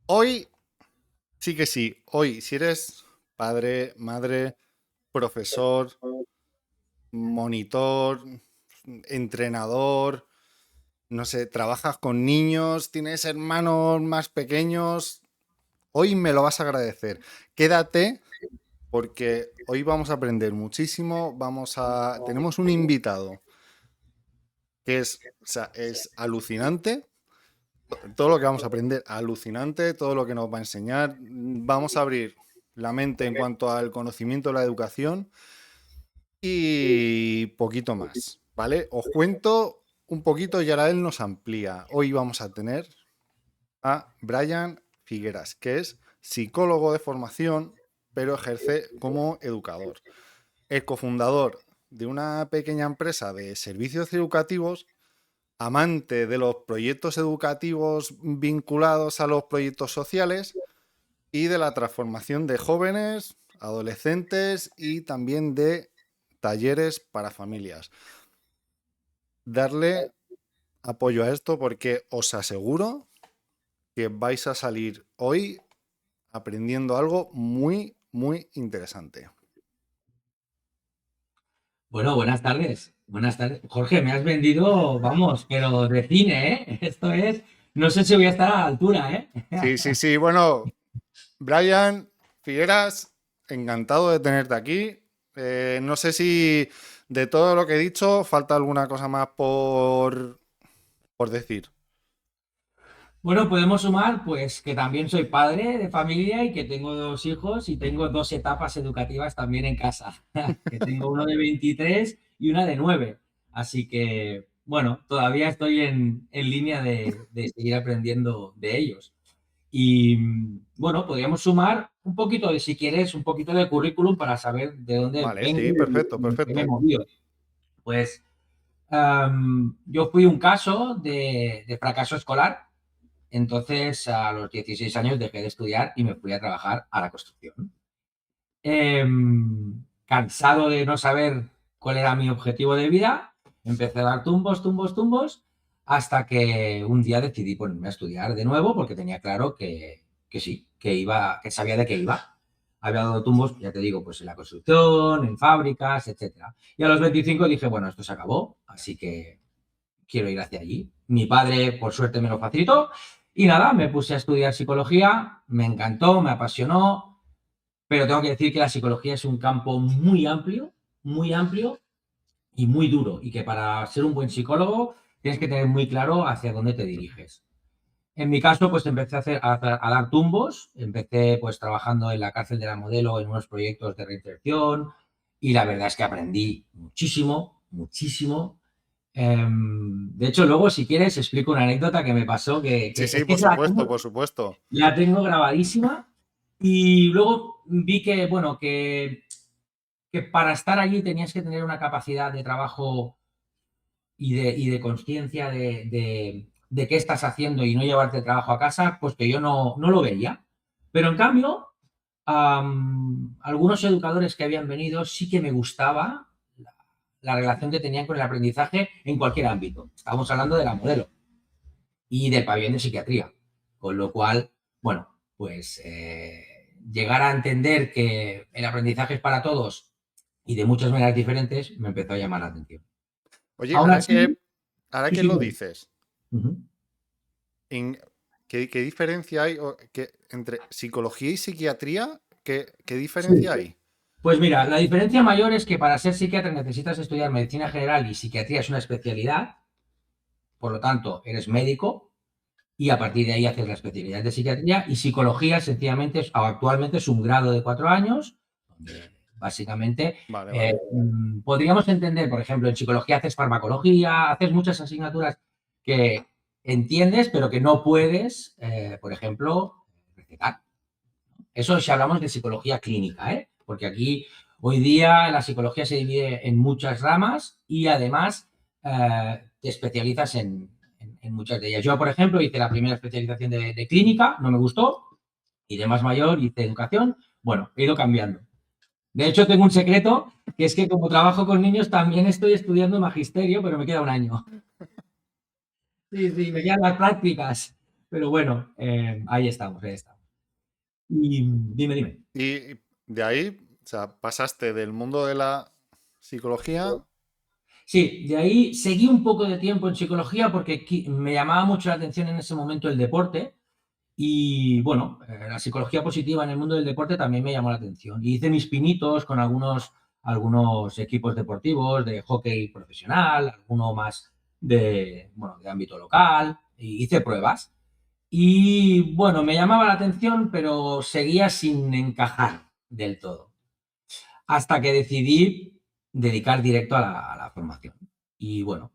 Hoy sí que sí. Hoy, si eres padre, madre, profesor, monitor, entrenador, no sé, trabajas con niños, tienes hermanos más pequeños, hoy me lo vas a agradecer. Quédate porque hoy vamos a aprender muchísimo. Tenemos un invitado que es alucinante. Todo lo que vamos a aprender, alucinante, todo lo que nos va a enseñar. Vamos a abrir la mente en cuanto al conocimiento de la educación y poquito más, ¿vale? Os cuento un poquito y ahora él nos amplía. Hoy vamos a tener a Brian Figueras, que es psicólogo de formación, pero ejerce como educador. Es cofundador de una pequeña empresa de servicios educativos, amante de los proyectos educativos vinculados a los proyectos sociales y de la transformación de jóvenes, adolescentes y también de talleres para familias. Darle apoyo a esto porque os aseguro que vais a salir hoy aprendiendo algo muy, muy interesante. Bueno, buenas tardes. Buenas tardes. Jorge, me has vendido, vamos, pero de cine, ¿eh? Esto es, no sé si voy a estar a la altura, ¿eh? Sí, sí, sí. Bueno, Brian Figueras, encantado de tenerte aquí. No sé si de todo lo que he dicho falta alguna cosa más por decir. Bueno, podemos sumar, pues, que también soy padre de familia y que tengo dos hijos y tengo dos etapas educativas también en casa, que tengo uno de 23 y una de 9. Así que, bueno, todavía estoy en línea de seguir aprendiendo de ellos. Y bueno, podríamos sumar un poquito de, si quieres, un poquito de currículum para saber de dónde Vale, vengo sí, perfecto, y en qué me he perfecto. movido. Pues yo fui un caso de fracaso escolar, entonces a los 16 años dejé de estudiar y me fui a trabajar a la construcción. Cansado de no saber cuál era mi objetivo de vida, empecé a dar tumbos, tumbos, tumbos, hasta que un día decidí ponerme a estudiar de nuevo porque tenía claro que sí, que iba, que sabía de qué iba. Había dado tumbos, ya te digo, pues en la construcción, en fábricas, etcétera. Y a los 25 dije, bueno, esto se acabó, así que quiero ir hacia allí. Mi padre, por suerte, me lo facilitó. Y nada, me puse a estudiar psicología, me encantó, me apasionó, pero tengo que decir que la psicología es un campo muy amplio y muy duro, y que para ser un buen psicólogo tienes que tener muy claro hacia dónde te diriges. En mi caso, pues empecé a dar tumbos, empecé pues trabajando en la cárcel de la Modelo en unos proyectos de reinserción y la verdad es que aprendí muchísimo, muchísimo. De hecho, luego, si quieres, explico una anécdota que me pasó, Sí, es sí, que por supuesto, por supuesto. la tengo grabadísima y luego vi que, bueno, que para estar allí tenías que tener una capacidad de trabajo y de conciencia de qué estás haciendo y no llevarte el trabajo a casa, pues que yo no lo veía. Pero en cambio, algunos educadores que habían venido sí que me gustaba la relación que tenían con el aprendizaje en cualquier ámbito. Estábamos hablando de la Modelo y del pabellón de psiquiatría. Con lo cual, bueno, pues llegar a entender que el aprendizaje es para todos y de muchas maneras diferentes me empezó a llamar la atención. Oye, Aún así, ahora sí, que sí, lo bueno. dices, Ujú. en- ¿qué diferencia hay entre psicología y psiquiatría? ¿Qué diferencia Sí. hay? Pues mira, la diferencia mayor es que para ser psiquiatra necesitas estudiar medicina general y psiquiatría es una especialidad, por lo tanto, eres médico y a partir de ahí haces la especialidad de psiquiatría y psicología sencillamente actualmente es un grado de 4 años, donde básicamente Vale, vale. podríamos entender, por ejemplo, en psicología haces farmacología, haces muchas asignaturas que entiendes pero que no puedes, por ejemplo, recetar. Eso si hablamos de psicología clínica, ¿eh? Porque aquí hoy día la psicología se divide en muchas ramas y además te especializas en muchas de ellas. Yo, por ejemplo, hice la primera especialización de clínica, no me gustó, y de más mayor hice educación. Bueno, he ido cambiando. De hecho, tengo un secreto, que es que como trabajo con niños, también estoy estudiando magisterio, pero me queda un año. Sí, sí, me quedan las prácticas. Pero bueno, ahí estamos, ahí estamos. Y dime. Y de ahí, o sea, pasaste del mundo de la psicología. Sí, de ahí seguí un poco de tiempo en psicología porque me llamaba mucho la atención en ese momento el deporte y bueno, la psicología positiva en el mundo del deporte también me llamó la atención. Y hice mis pinitos con algunos equipos deportivos de hockey profesional, alguno más bueno, de ámbito local, y hice pruebas. Y bueno, me llamaba la atención, pero seguía sin encajar del todo. Hasta que decidí dedicar directo a la formación. Y bueno,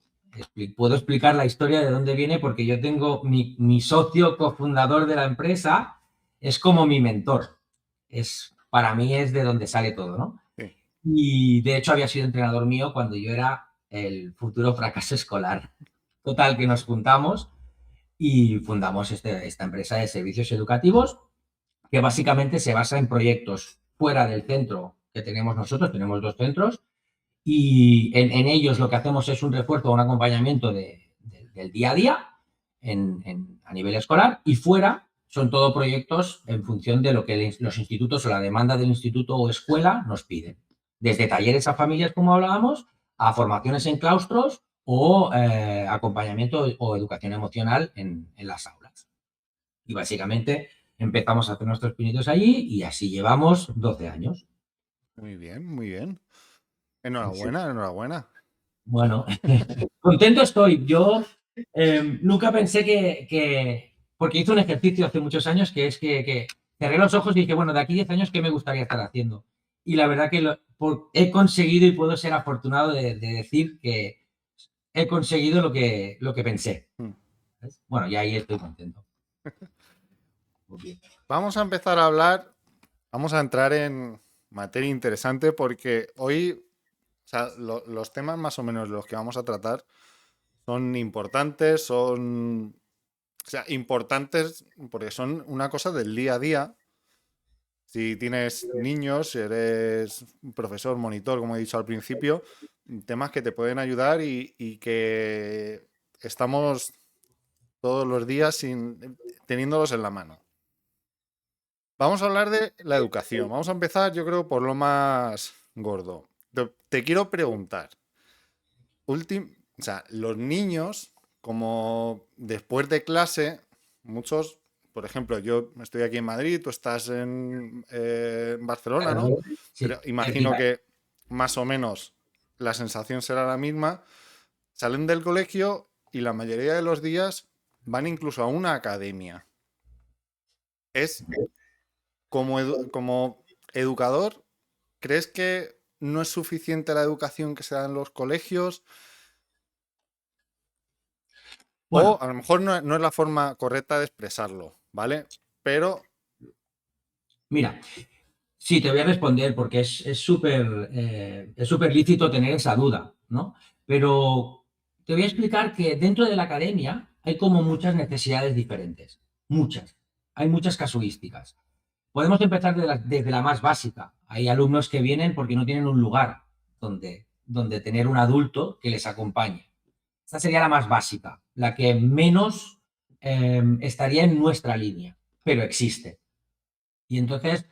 puedo explicar la historia de dónde viene porque yo tengo mi socio cofundador de la empresa, es como mi mentor. Para mí es de donde sale todo, ¿no? Sí. Y de hecho había sido entrenador mío cuando yo era el futuro fracaso escolar. Total, que nos juntamos y fundamos esta empresa de servicios educativos que básicamente se basa en proyectos fuera del centro que tenemos nosotros, tenemos 2 centros, y en ellos lo que hacemos es un refuerzo o un acompañamiento del día a día a nivel escolar, y fuera son todo proyectos en función de lo que los institutos o la demanda del instituto o escuela nos piden. Desde talleres a familias, como hablábamos, a formaciones en claustros o acompañamiento o educación emocional en las aulas. Y básicamente empezamos a hacer nuestros pinitos allí y así llevamos 12 años. Muy bien, muy bien. Sí. Enhorabuena, enhorabuena. Bueno, contento estoy. Yo nunca pensé porque hice un ejercicio hace muchos años que es que cerré los ojos y dije, bueno, de aquí 10 años, ¿qué me gustaría estar haciendo? Y la verdad que he conseguido y puedo ser afortunado de decir que he conseguido lo que pensé. Mm. ¿Ves? Bueno, y ahí estoy contento. Muy bien. Vamos a vamos a entrar en materia interesante porque hoy, o sea, los temas más o menos los que vamos a tratar son importantes, o sea, importantes porque son una cosa del día a día. Si tienes niños, si eres un profesor, monitor, como he dicho al principio, temas que te pueden ayudar y que estamos todos los días teniéndolos en la mano. Vamos a hablar de la educación. Vamos a empezar, yo creo, por lo más gordo. Te quiero preguntar, o sea, los niños, como después de clase, muchos, por ejemplo, yo estoy aquí en Madrid, tú estás en Barcelona, ¿no? Pero Sí, imagino cerquita. que más o menos la sensación será la misma. Salen del colegio y la mayoría de los días van incluso a una academia. Es como educador, ¿crees que no es suficiente la educación que se da en los colegios? O Bueno, a lo mejor no es la forma correcta de expresarlo, ¿vale? Pero mira, sí, te voy a responder porque es súper lícito tener esa duda, ¿no? Pero te voy a explicar que dentro de la academia hay como muchas necesidades diferentes, muchas. Hay muchas casuísticas. Podemos empezar desde la más básica. Hay alumnos que vienen porque no tienen un lugar donde tener un adulto que les acompañe. Esta sería la más básica, la que menos estaría en nuestra línea, pero existe. Y entonces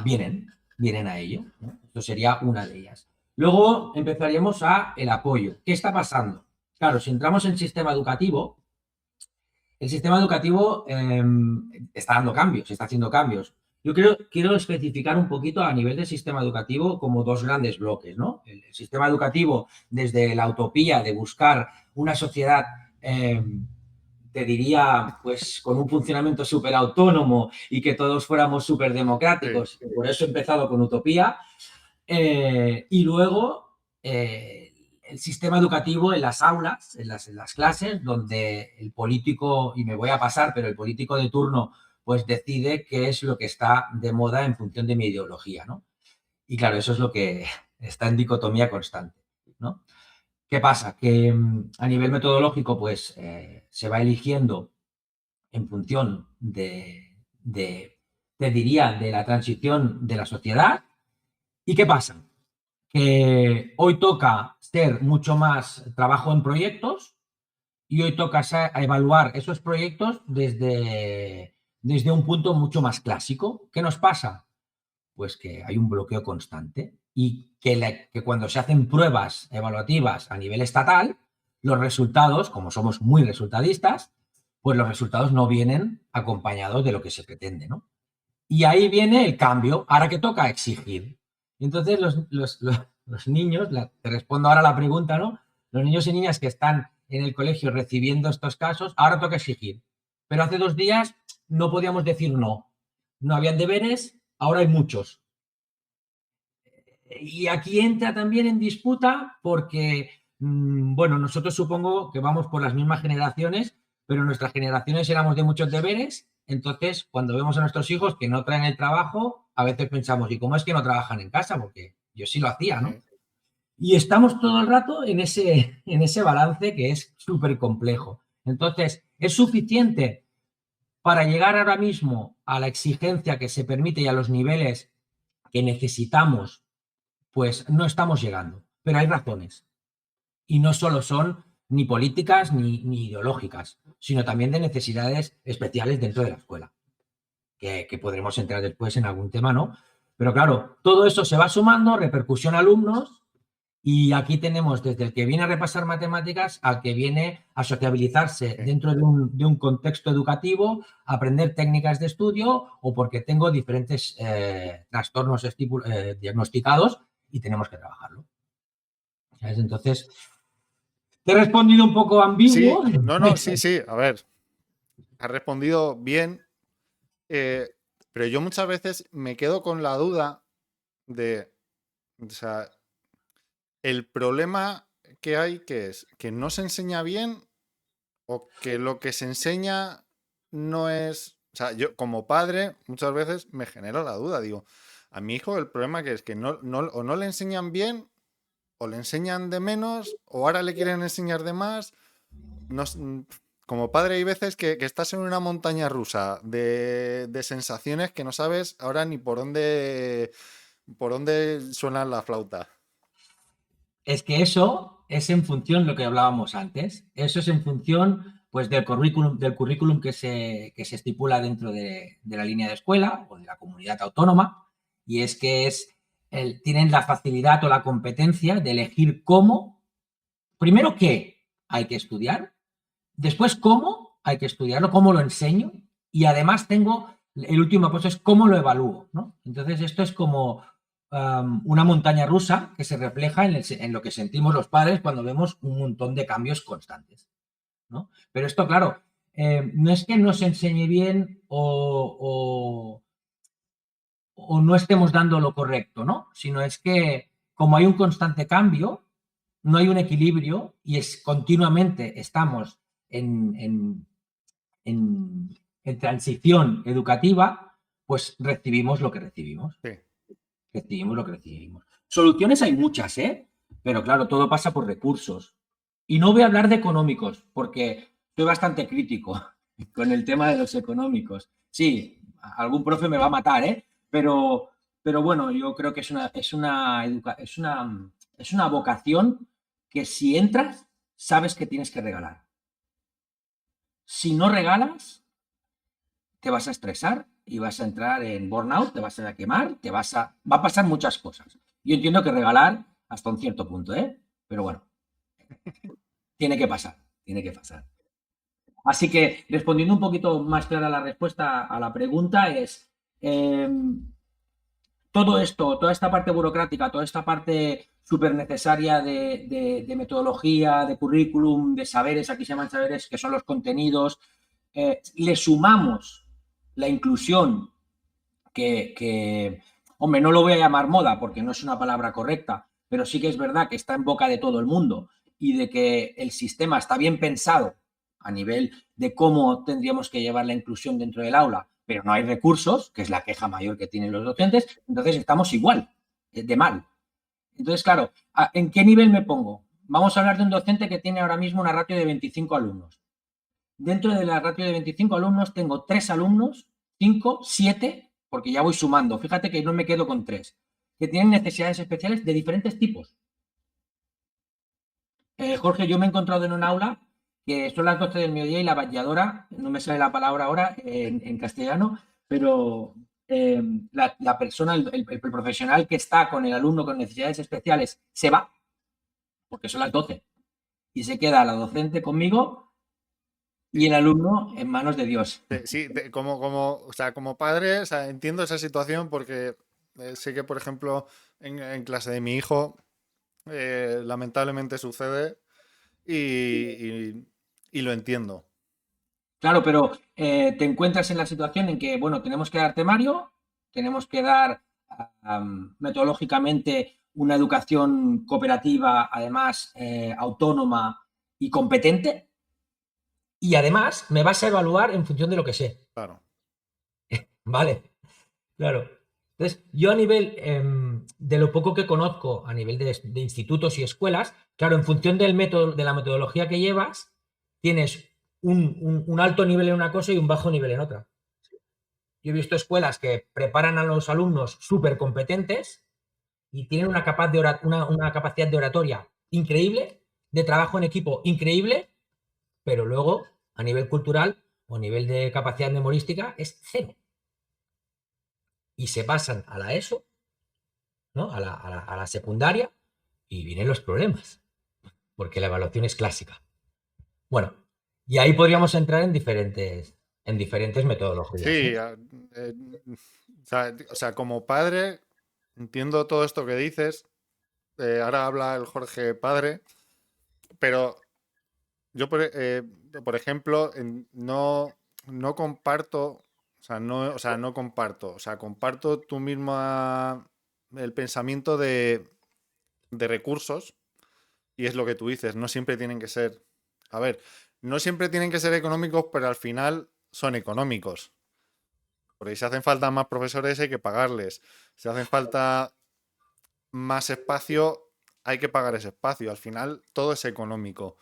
vienen a ello, ¿no? Esto sería una de ellas. Luego empezaríamos a el apoyo. ¿Qué está pasando? Claro, si entramos en el sistema educativo está dando cambios, está haciendo cambios. Yo quiero especificar un poquito a nivel del sistema educativo como 2 grandes bloques, ¿no? El sistema educativo desde la utopía de buscar una sociedad te diría, pues con un funcionamiento súper autónomo y que todos fuéramos súper sí, democráticos. Por eso he empezado con Utopía. Y luego el sistema educativo en las aulas, en las clases, donde el político, y me voy a pasar, pero el político de turno, pues decide qué es lo que está de moda en función de mi ideología, ¿no? Y claro, eso es lo que está en dicotomía constante, ¿no? ¿Qué pasa? Que a nivel metodológico, pues se va eligiendo en función te diría, de la transición de la sociedad. ¿Y qué pasa? Que hoy toca ser mucho más trabajo en proyectos y hoy toca a evaluar esos proyectos desde un punto mucho más clásico. ¿Qué nos pasa? Pues que hay un bloqueo constante y que cuando se hacen pruebas evaluativas a nivel estatal, los resultados, como somos muy resultadistas, pues los resultados no vienen acompañados de lo que se pretende, ¿no? Y ahí viene el cambio. Ahora que toca exigir. Entonces los niños, te respondo ahora a la pregunta, ¿no? Los niños y niñas que están en el colegio recibiendo estos casos, ahora toca exigir. Pero hace 2 días no podíamos decir no. No habían deberes, ahora hay muchos. Y aquí entra también en disputa porque, bueno, nosotros supongo que vamos por las mismas generaciones, pero nuestras generaciones éramos de muchos deberes, entonces cuando vemos a nuestros hijos que no traen el trabajo, a veces pensamos, ¿y cómo es que no trabajan en casa? Porque yo sí lo hacía, ¿no? Y estamos todo el rato en ese balance que es súper complejo. Entonces, ¿es suficiente para llegar ahora mismo a la exigencia que se permite y a los niveles que necesitamos? Pues no estamos llegando, pero hay razones. Y no solo son ni políticas ni ideológicas, sino también de necesidades especiales dentro de la escuela, que podremos entrar después en algún tema, ¿no? Pero claro, todo eso se va sumando, repercusión a alumnos, y aquí tenemos desde el que viene a repasar matemáticas al que viene a sociabilizarse dentro de un contexto educativo, a aprender técnicas de estudio o porque tengo diferentes trastornos diagnosticados y tenemos que trabajarlo. ¿Sabes? Entonces, te he respondido un poco ambiguo. Sí, no, sí, a ver, has respondido bien, pero yo muchas veces me quedo con la duda de, o sea, el problema que hay que es que no se enseña bien o que lo que se enseña no es... O sea, yo como padre muchas veces me genero la duda, digo, a mi hijo el problema que es que o no le enseñan bien o le enseñan de menos o ahora le quieren enseñar de más. No, como padre hay veces que estás en una montaña rusa de sensaciones que no sabes ahora ni por dónde suena la flauta. Es que eso es en función de lo que hablábamos antes. Eso es en función, pues, del currículum que se estipula dentro de la línea de escuela o de la comunidad autónoma. Y es que tienen la facilidad o la competencia de elegir cómo, primero qué hay que estudiar, después cómo hay que estudiarlo, cómo lo enseño, y además tengo, el último paso es cómo lo evalúo, ¿no? Entonces esto es como una montaña rusa que se refleja en lo que sentimos los padres cuando vemos un montón de cambios constantes, ¿no? Pero esto, claro, no es que no se enseñe bien o no estemos dando lo correcto, ¿no? Sino es que como hay un constante cambio, no hay un equilibrio y continuamente estamos en, en transición educativa, pues recibimos lo que recibimos. Sí. Recibimos lo que recibimos. Soluciones hay muchas, ¿eh? Pero claro, todo pasa por recursos. Y no voy a hablar de económicos, porque soy bastante crítico con el tema de los económicos. Sí, algún profe me va a matar, ¿eh? Pero bueno, yo creo que es una vocación que si entras, sabes que tienes que regalar. Si no regalas, te vas a estresar y vas a entrar en burnout, te vas a quemar, va a pasar muchas cosas. Yo entiendo que regalar hasta un cierto punto, ¿eh? Pero bueno, tiene que pasar, tiene que pasar. Así que respondiendo un poquito más clara la respuesta a la pregunta es, todo esto, toda esta parte burocrática, toda esta parte súper necesaria de metodología, de currículum, de saberes, aquí se llaman saberes, que son los contenidos, le sumamos la inclusión hombre, no lo voy a llamar moda porque no es una palabra correcta, pero sí que es verdad que está en boca de todo el mundo y de que el sistema está bien pensado a nivel de cómo tendríamos que llevar la inclusión dentro del aula, pero no hay recursos, que es la queja mayor que tienen los docentes, entonces estamos igual, de mal. Entonces, claro, ¿en qué nivel me pongo? Vamos a hablar de un docente que tiene ahora mismo una ratio de 25 alumnos. Dentro de la ratio de 25 alumnos tengo 3 alumnos, 5, 7, porque ya voy sumando. Fíjate que no me quedo con 3, que tienen necesidades especiales de diferentes tipos. Jorge, yo me he encontrado en un aula que son las 12 del mediodía y la valladora, no me sale la palabra ahora en castellano, pero la persona, el profesional que está con el alumno con necesidades especiales se va, porque son las 12, y se queda la docente conmigo y el alumno en manos de Dios. Sí, o sea, como padre, o sea, entiendo esa situación porque sé que, por ejemplo, en clase de mi hijo, lamentablemente sucede y lo entiendo. Claro, pero te encuentras en la situación en que, bueno, tenemos que dar temario, tenemos que dar metodológicamente una educación cooperativa, además autónoma y competente, y además me vas a evaluar en función de lo que sé, Claro. ¿vale? Claro. Entonces, yo a nivel de lo poco que conozco, a nivel de institutos y escuelas, claro, en función del método, de la metodología que llevas, tienes un alto nivel en una cosa y un bajo nivel en otra. Yo he visto escuelas que preparan a los alumnos súper competentes y tienen una capacidad de oratoria increíble, de trabajo en equipo increíble, pero luego, a nivel cultural o a nivel de capacidad memorística, es cero. Y se pasan a la ESO, ¿no? A la secundaria, y vienen los problemas, porque la evaluación es clásica. Bueno, y ahí podríamos entrar en diferentes metodologías, Sí, ¿eh? eh, o sea, como padre, entiendo todo esto que dices. Ahora habla el Jorge padre, pero yo, por ejemplo, no comparto, o sea, no comparto, o sea, comparto tú misma el pensamiento de recursos, y es lo que tú dices, no siempre tienen que ser, a ver, no siempre tienen que ser económicos, pero al final son económicos. Porque si hacen falta más profesores hay que pagarles. Si hacen falta más espacio, hay que pagar ese espacio. Al final todo es económico.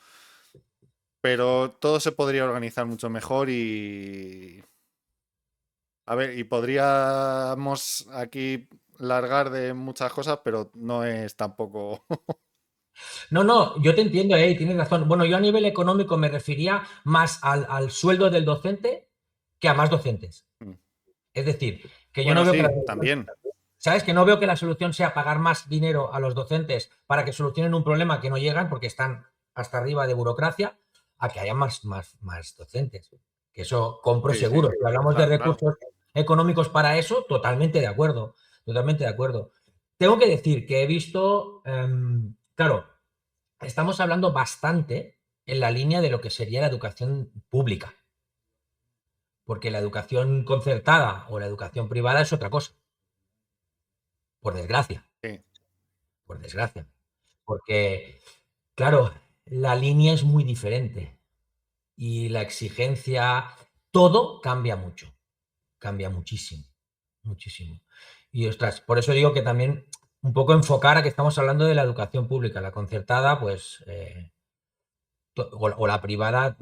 Pero todo se podría organizar mucho mejor y... A ver, y podríamos aquí largar de muchas cosas, pero no es tampoco... No, no, yo te entiendo, tienes razón. Bueno, yo a nivel económico me refería más al sueldo del docente que a más docentes. Es decir, que yo no Bueno, veo que la sí, solución, también. ¿sabes? Que no veo que la solución sea pagar más dinero a los docentes para que solucionen un problema que no llegan porque están hasta arriba de burocracia, a que haya más docentes. Que eso compro Sí, sí. seguro. Si hablamos de Claro, claro. recursos económicos para eso, totalmente de acuerdo. Totalmente de acuerdo. Tengo que decir que he visto, claro, estamos hablando bastante en la línea de lo que sería la educación pública, porque la educación concertada o la educación privada es otra cosa, por desgracia, Sí. por desgracia. Porque, claro, la línea es muy diferente y la exigencia, todo cambia muchísimo, muchísimo. Y ostras, por eso digo que también un poco enfocar a que estamos hablando de la educación pública, la concertada, pues, o la privada,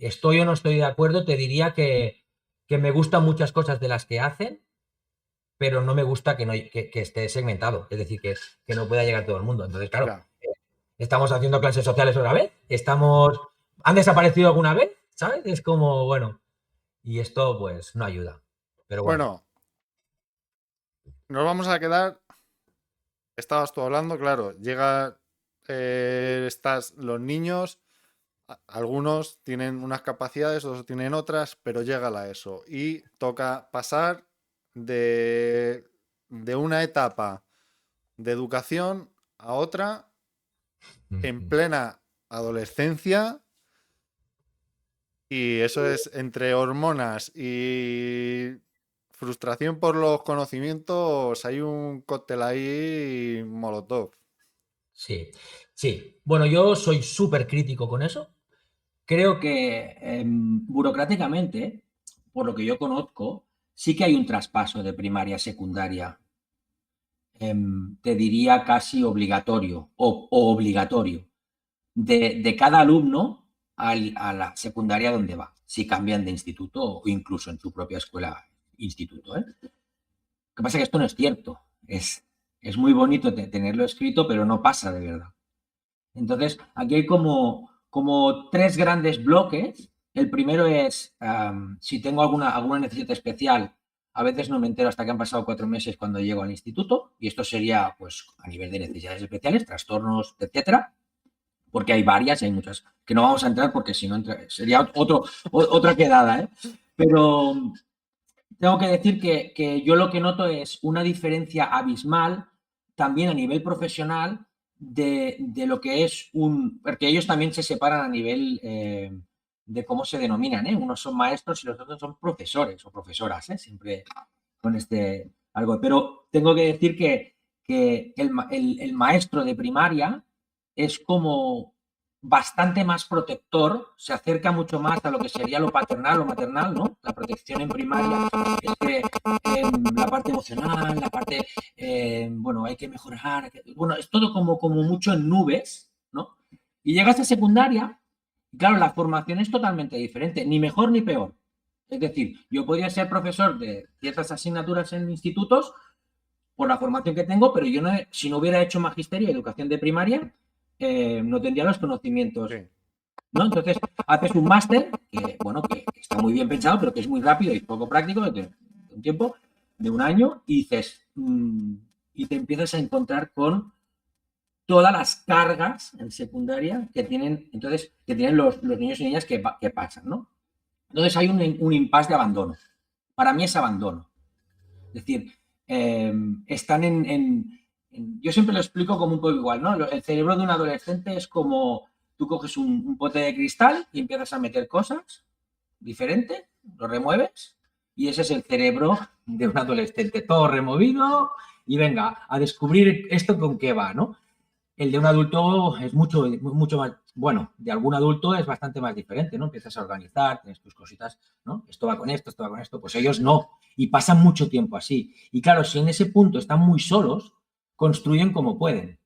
estoy o no estoy de acuerdo, te diría que me gustan muchas cosas de las que hacen, pero no me gusta que, no, que esté segmentado, es decir, que no pueda llegar todo el mundo. Entonces, claro, Ya. estamos haciendo clases sociales otra vez, han desaparecido alguna vez, ¿sabes? Es como, bueno, y esto pues no ayuda. Pero bueno, Bueno, nos vamos a quedar. Estabas tú hablando, claro. Llega. Los niños. Algunos tienen unas capacidades, otros tienen otras, pero llega la ESO. Y toca pasar de una etapa de educación a otra en plena adolescencia. Y eso es entre hormonas y frustración por los conocimientos. Hay un cóctel ahí molotov. sí, sí. Bueno, yo soy súper crítico con eso. Creo que burocráticamente, por lo que yo conozco, sí que hay un traspaso de primaria a secundaria, te diría casi obligatorio o obligatorio, de cada alumno a la secundaria donde va, si cambian de instituto o incluso en su propia escuela, instituto. Lo que pasa es que esto no es cierto. Es muy bonito tenerlo escrito, pero no pasa de verdad. Entonces, aquí hay como como 3 grandes bloques. El primero es, si tengo alguna necesidad especial, a veces no me entero hasta que han pasado 4 meses cuando llego al instituto, y esto sería, pues, a nivel de necesidades especiales, trastornos, etcétera, porque hay varias, hay muchas, que no vamos a entrar porque si no sería otra quedada, ¿eh? Pero tengo que decir que yo lo que noto es una diferencia abismal también a nivel profesional de lo que es porque ellos también se separan a nivel de cómo se denominan, ¿eh? Unos son maestros y los otros son profesores o profesoras, ¿eh? Siempre con algo. Pero tengo que decir que el maestro de primaria es como bastante más protector, se acerca mucho más a lo que sería lo paternal o maternal, ¿no? La protección en primaria es que la parte emocional, la parte, bueno, hay que mejorar, bueno, es todo como mucho en nubes, ¿no? Y llegas a secundaria, y claro, la formación es totalmente diferente, ni mejor ni peor. Es decir, yo podría ser profesor de ciertas asignaturas en institutos por la formación que tengo, pero yo si no hubiera hecho magisterio y educación de primaria, no tendría los conocimientos, Sí. ¿no? Entonces, haces un máster que, bueno, que está muy bien pensado, pero que es muy rápido y poco práctico, de un tiempo, de un año, y dices, y te empiezas a encontrar con todas las cargas en secundaria que tienen, entonces, que tienen los niños y niñas que pasan, ¿no? Entonces hay un impasse de abandono. Para mí es abandono. Es decir, están yo siempre lo explico como un poco igual, ¿no? El cerebro de un adolescente es como tú coges un pote de cristal y empiezas a meter cosas diferentes, lo remueves y ese es el cerebro de un adolescente, todo removido y venga, a descubrir esto con qué va, ¿no? El de un adulto es mucho más, bueno, de algún adulto es bastante más diferente, ¿no? Empiezas a organizar, tienes tus cositas, ¿no? Esto va con esto, pues ellos no. Y pasan mucho tiempo así. Y claro, si en ese punto están muy solos, construyen como pueden.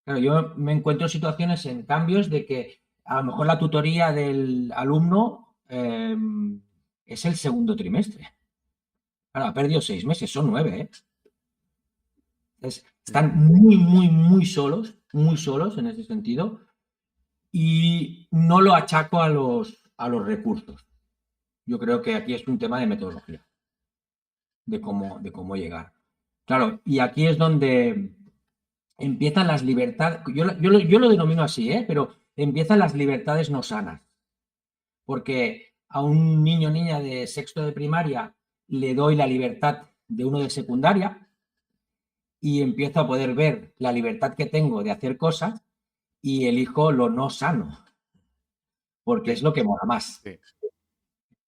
Claro, yo me encuentro situaciones en cambios de que a lo mejor la tutoría del alumno es el segundo trimestre. Claro, ha perdido 6 meses, son 9, ¿eh? Están muy solos en ese sentido, y no lo achaco a los recursos. Yo creo que aquí es un tema de metodología, de cómo llegar. Claro, y aquí es donde empiezan las libertades, yo lo denomino así, pero empiezan las libertades no sanas, porque a un niño o niña de sexto de primaria le doy la libertad de uno de secundaria, y empiezo a poder ver la libertad que tengo de hacer cosas y elijo lo no sano, porque Sí. es lo que mola más. Sí.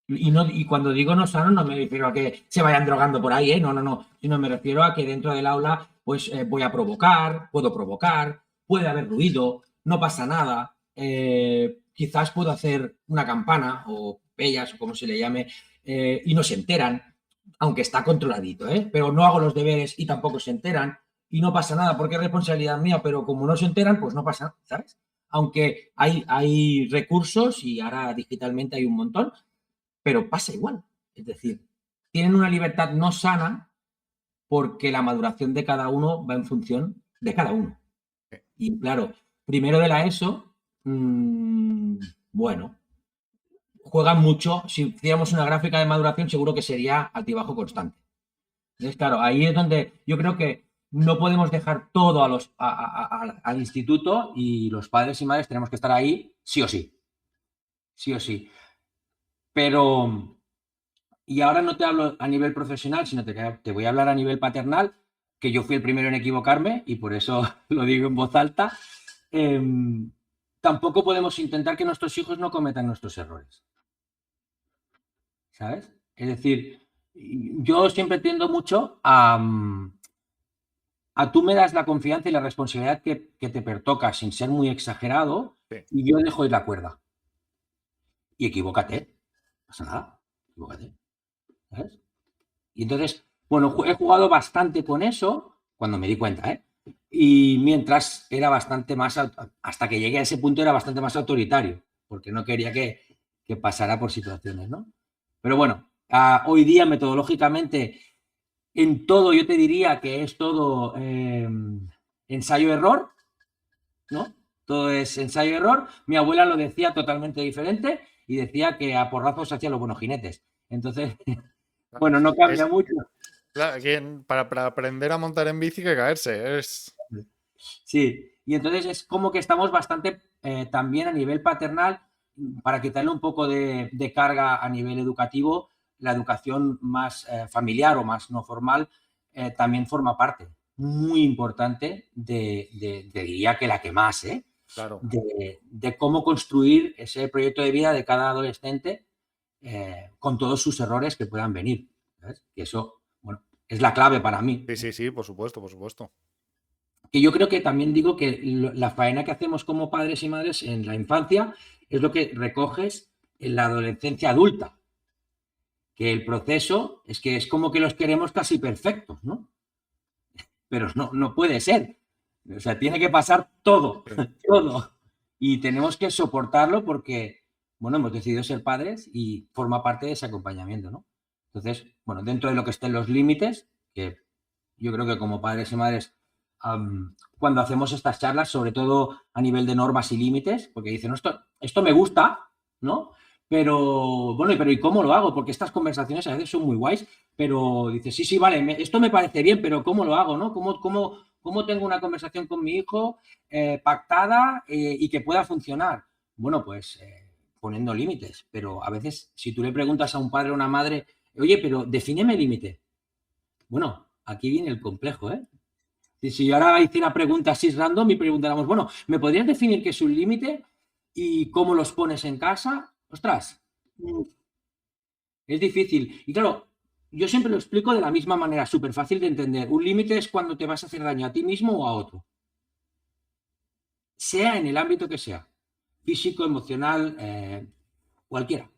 Y cuando digo no sano no me refiero a que se vayan drogando por ahí, no, sino me refiero a que dentro del aula pues voy a provocar, puedo provocar, puede haber ruido, no pasa nada, quizás puedo hacer una campana o pellas o como se le llame, y no se enteran, aunque está controladito, pero no hago los deberes y tampoco se enteran y no pasa nada porque es responsabilidad mía, pero como no se enteran, pues no pasa nada, ¿sabes? Aunque hay recursos y ahora digitalmente hay un montón, pero pasa igual. Es decir, tienen una libertad no sana porque la maduración de cada uno va en función de cada uno. Y claro, primero de la ESO, bueno, juegan mucho. Si hiciéramos una gráfica de maduración, seguro que sería altibajo constante. Entonces, claro, ahí es donde yo creo que no podemos dejar todo al instituto, y los padres y madres tenemos que estar ahí sí o sí. Sí o sí. Pero, y ahora no te hablo a nivel profesional, sino te voy a hablar a nivel paternal, que yo fui el primero en equivocarme y por eso lo digo en voz alta. Tampoco podemos intentar que nuestros hijos no cometan nuestros errores, ¿sabes? Es decir, yo siempre tiendo mucho a tú me das la confianza y la responsabilidad que te pertoca sin ser muy exagerado, Sí. y yo dejo ir la cuerda. Y equivócate, no pasa nada, equivócate, ¿sabes? Y entonces, bueno, he jugado bastante con eso cuando me di cuenta, ¿eh? Y mientras era bastante más, hasta que llegué a ese punto era bastante más autoritario, porque no quería que pasara por situaciones, ¿no? Pero bueno, hoy día metodológicamente en todo yo te diría que es todo ensayo-error, ¿no? todo es ensayo-error. Mi abuela lo decía totalmente diferente y decía que a porrazos hacían los buenos jinetes. Entonces, bueno, no cambia Es, mucho. claro, para aprender a montar en bici hay que caerse. Sí, y entonces es como que estamos bastante también a nivel paternal, para quitarle un poco de carga a nivel educativo, la educación más familiar o más no formal también forma parte muy importante diría que la que más, Claro. de cómo construir ese proyecto de vida de cada adolescente con todos sus errores que puedan venir. ¿Sabes? Y eso, bueno, es la clave para mí. Sí, sí, sí, por supuesto, por supuesto. Que yo creo que también digo que la faena que hacemos como padres y madres en la infancia es lo que recoges en la adolescencia adulta, que el proceso es que es como que los queremos casi perfectos, ¿no? Pero no puede ser. O sea, tiene que pasar todo, Sí. todo. Y tenemos que soportarlo porque, bueno, hemos decidido ser padres y forma parte de ese acompañamiento, ¿no? Entonces, bueno, dentro de lo que estén los límites, que yo creo que como padres y madres, cuando hacemos estas charlas, sobre todo a nivel de normas y límites, porque dicen, no, esto me gusta, ¿no? Pero, bueno, pero ¿y cómo lo hago? Porque estas conversaciones a veces son muy guays, pero dices, sí, sí, vale, esto me parece bien, pero ¿cómo lo hago, no? ¿Cómo tengo una conversación con mi hijo pactada y que pueda funcionar? Bueno, pues poniendo límites, pero a veces si tú le preguntas a un padre o una madre, oye, pero defíneme límite. Bueno, aquí viene el complejo, ¿eh? Si yo ahora hiciera preguntas así random y preguntáramos, bueno, ¿me podrías definir qué es un límite y cómo los pones en casa? Ostras, es difícil. Y claro, yo siempre lo explico de la misma manera, súper fácil de entender. Un límite es cuando te vas a hacer daño a ti mismo o a otro, sea en el ámbito que sea, físico, emocional, cualquiera.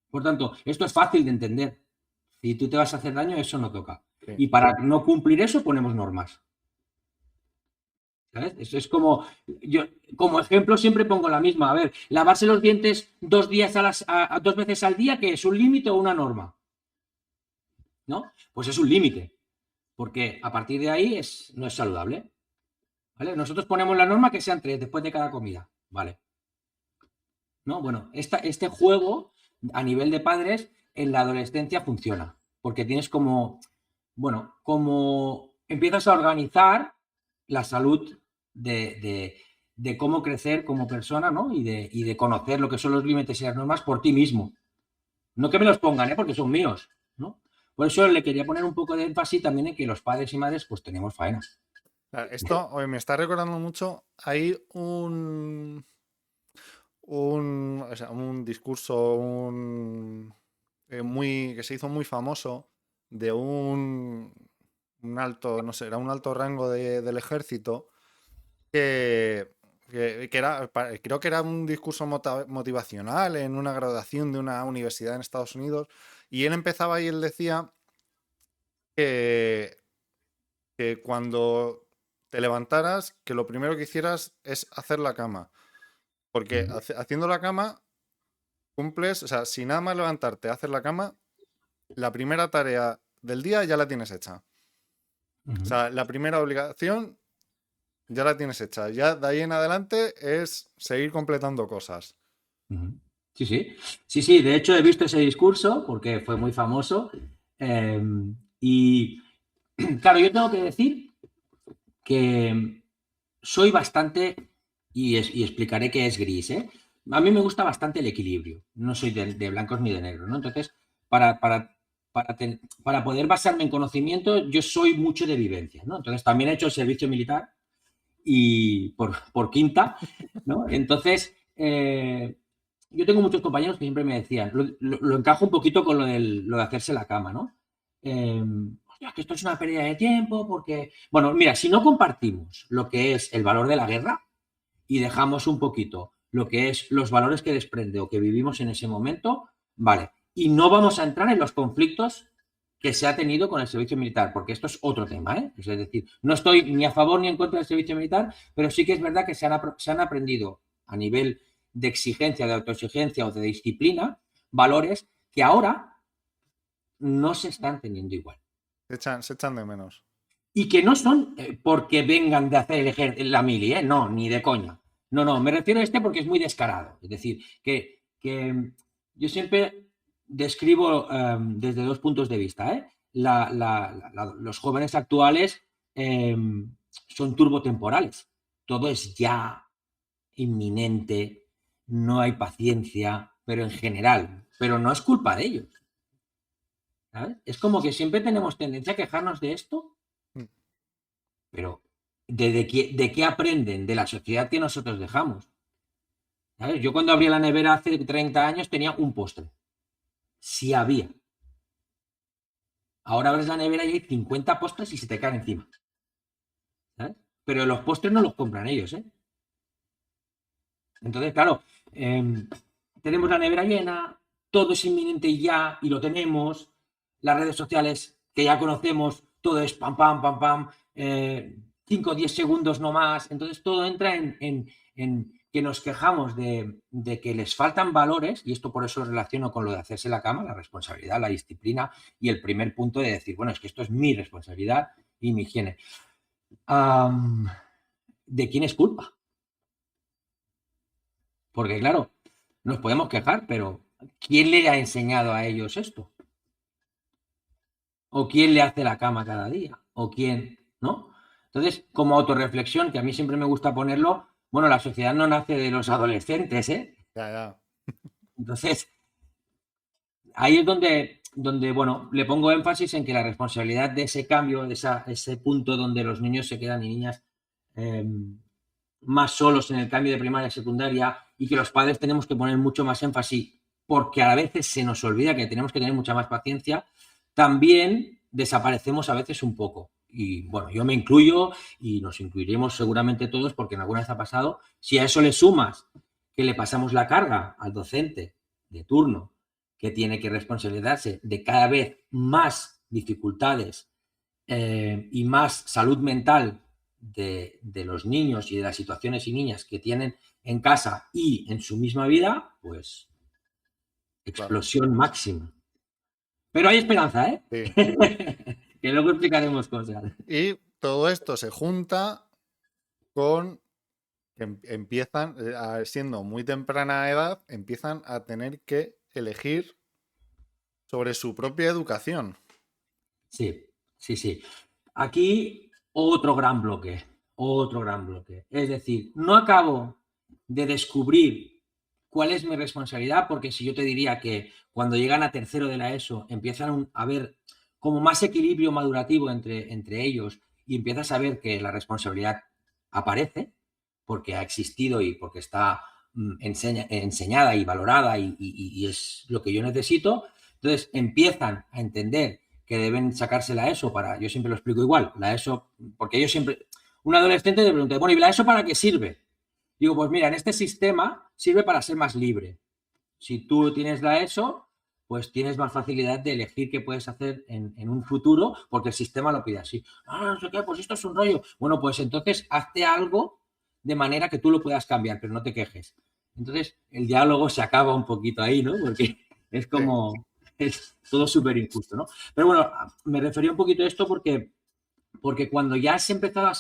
Por tanto, esto es fácil de entender. Si tú te vas a hacer daño, eso no toca. Sí. Y para no cumplir eso, ponemos normas. ¿Sabes? Eso es como, yo como ejemplo siempre pongo la misma. A ver, lavarse los dientes 2 días dos veces al día, ¿qué es un límite o una norma? ¿No? Pues es un límite, porque a partir de ahí no es saludable. ¿Vale? Nosotros ponemos la norma que sean 3 después de cada comida. Vale. ¿No? Bueno, este juego a nivel de padres en la adolescencia funciona, porque tienes como, bueno, como empiezas a organizar la salud de cómo crecer como persona, ¿no? Y de conocer lo que son los límites y las normas por ti mismo. No que me los pongan, ¿eh? Porque son míos, ¿no? Por eso le quería poner un poco de énfasis también en que los padres y madres pues tenemos faenas. Claro, esto oye, me está recordando mucho. Hay o sea, un discurso que se hizo muy famoso de un alto, no sé, era un alto rango del ejército que, que era, creo que era un discurso motivacional en una graduación de una universidad en Estados Unidos, y él empezaba y él decía que, que cuando te levantaras, que lo primero que hicieras es hacer la cama, porque haciendo la cama cumples, o sea, si nada más levantarte, hacer la cama, la primera tarea del día ya la tienes hecha. O sea, la primera obligación ya la tienes hecha. Ya de ahí en adelante es seguir completando cosas. Sí, sí. Sí, sí, de hecho he visto ese discurso porque fue muy famoso. Y claro, yo tengo que decir que soy bastante, y explicaré qué es gris, ¿eh? A mí me gusta bastante el equilibrio. No soy de blancos ni de negros, ¿no? Entonces, para poder basarme en conocimiento, yo soy mucho de vivencia, ¿no? Entonces, también he hecho el servicio militar y por quinta, ¿no? Entonces, yo tengo muchos compañeros que siempre me decían, lo encajo un poquito con lo de hacerse la cama, ¿no? Hostia, que esto es una pérdida de tiempo porque, bueno, mira, si no compartimos lo que es el valor de la guerra y dejamos un poquito lo que es los valores que desprende o que vivimos en ese momento, vale. Y no vamos a entrar en los conflictos que se ha tenido con el servicio militar, porque esto es otro tema, ¿eh? Es decir, no estoy ni a favor ni en contra del servicio militar, pero sí que es verdad que se han aprendido a nivel de exigencia, de autoexigencia o de disciplina, valores que ahora no se están teniendo igual. Se echan de menos. Y que no son porque vengan de hacer la mili, ¿eh? No, ni de coña. No, me refiero a este porque es muy descarado. Es decir, que yo siempre describo desde dos puntos de vista, ¿eh? Los jóvenes actuales son turbotemporales. Todo es ya inminente, no hay paciencia, pero en general. Pero no es culpa de ellos. ¿Sabes? Es como que siempre tenemos tendencia a quejarnos de esto, Mm. pero ¿de qué aprenden? De la sociedad que nosotros dejamos. ¿Sabes? Yo cuando abrí la nevera hace 30 años tenía un postre. Si había. Ahora abres la nevera y hay 50 postres y se te caen encima. ¿Sabes? Pero los postres no los compran ellos, ¿eh? Entonces, claro, tenemos la nevera llena, todo es inminente ya y lo tenemos. Las redes sociales que ya conocemos, todo es pam, pam, pam, pam, 5 o 10 segundos no más. Entonces, todo entra en que nos quejamos de que les faltan valores, y esto por eso lo relaciono con lo de hacerse la cama, la responsabilidad, la disciplina, y el primer punto de decir, bueno, es que esto es mi responsabilidad y mi higiene. ¿De quién es culpa? Porque claro, nos podemos quejar, pero ¿quién le ha enseñado a ellos esto? ¿O quién le hace la cama cada día? ¿O quién? ¿No? Entonces, como autorreflexión, que a mí siempre me gusta ponerlo, bueno, la sociedad no nace de los adolescentes, ¿eh? Ya, ya. Entonces, ahí es donde, bueno, le pongo énfasis en que la responsabilidad de ese cambio, de ese punto donde los niños se quedan y niñas más solos en el cambio de primaria a secundaria y que los padres tenemos que poner mucho más énfasis porque a veces se nos olvida que tenemos que tener mucha más paciencia, también desaparecemos a veces un poco. Y bueno, yo me incluyo y nos incluiremos seguramente todos porque en alguna vez ha pasado. Si a eso le sumas que le pasamos la carga al docente de turno que tiene que responsabilizarse de cada vez más dificultades y más salud mental de los niños y de las situaciones y niñas que tienen en casa y en su misma vida, pues Claro. explosión máxima. Pero hay esperanza, ¿eh? Sí. Que luego explicaremos cosas. Y todo esto se junta con que empiezan, siendo muy temprana edad, empiezan a tener que elegir sobre su propia educación. Sí, sí, sí. Aquí otro gran bloque, otro gran bloque. Es decir, no acabo de descubrir cuál es mi responsabilidad, porque si yo te diría que cuando llegan a tercero de la ESO empiezan a ver como más equilibrio madurativo entre ellos y empiezas a ver que la responsabilidad aparece porque ha existido y porque está enseñada y valorada y es lo que yo necesito, entonces empiezan a entender que deben sacarse la ESO para, yo siempre lo explico igual, la ESO, porque yo siempre, un adolescente le pregunta, bueno, ¿y la ESO para qué sirve? Digo, pues mira, en este sistema sirve para ser más libre. Si tú tienes la ESO, pues tienes más facilidad de elegir qué puedes hacer en un futuro, porque el sistema lo pide así. Ah, no sé qué, pues esto es un rollo. Bueno, pues entonces hazte algo de manera que tú lo puedas cambiar, pero no te quejes. Entonces el diálogo se acaba un poquito ahí, ¿no? Porque es Sí. como, es todo súper injusto, ¿no? Pero bueno, me refería un poquito a esto porque cuando ya has empezado a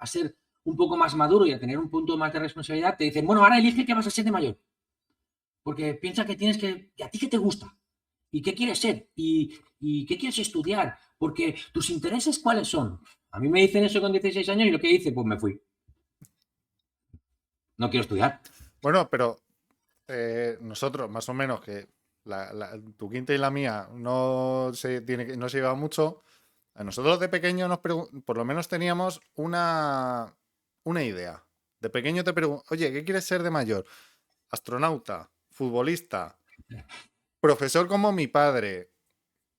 ser un poco más maduro y a tener un punto más de responsabilidad, te dicen, bueno, ahora elige qué vas a ser de mayor. Porque piensa que tienes que, ¿a ti qué te gusta? ¿Y qué quieres ser? ¿Y qué quieres estudiar? Porque tus intereses, ¿cuáles son? A mí me dicen eso con 16 años y lo que hice, pues me fui. No quiero estudiar. Bueno, pero nosotros, más o menos, que tu quinta y la mía no se lleva mucho. A nosotros de pequeño por lo menos teníamos una idea. De pequeño te pregunto, oye, ¿qué quieres ser de mayor? Astronauta, futbolista, profesor como mi padre,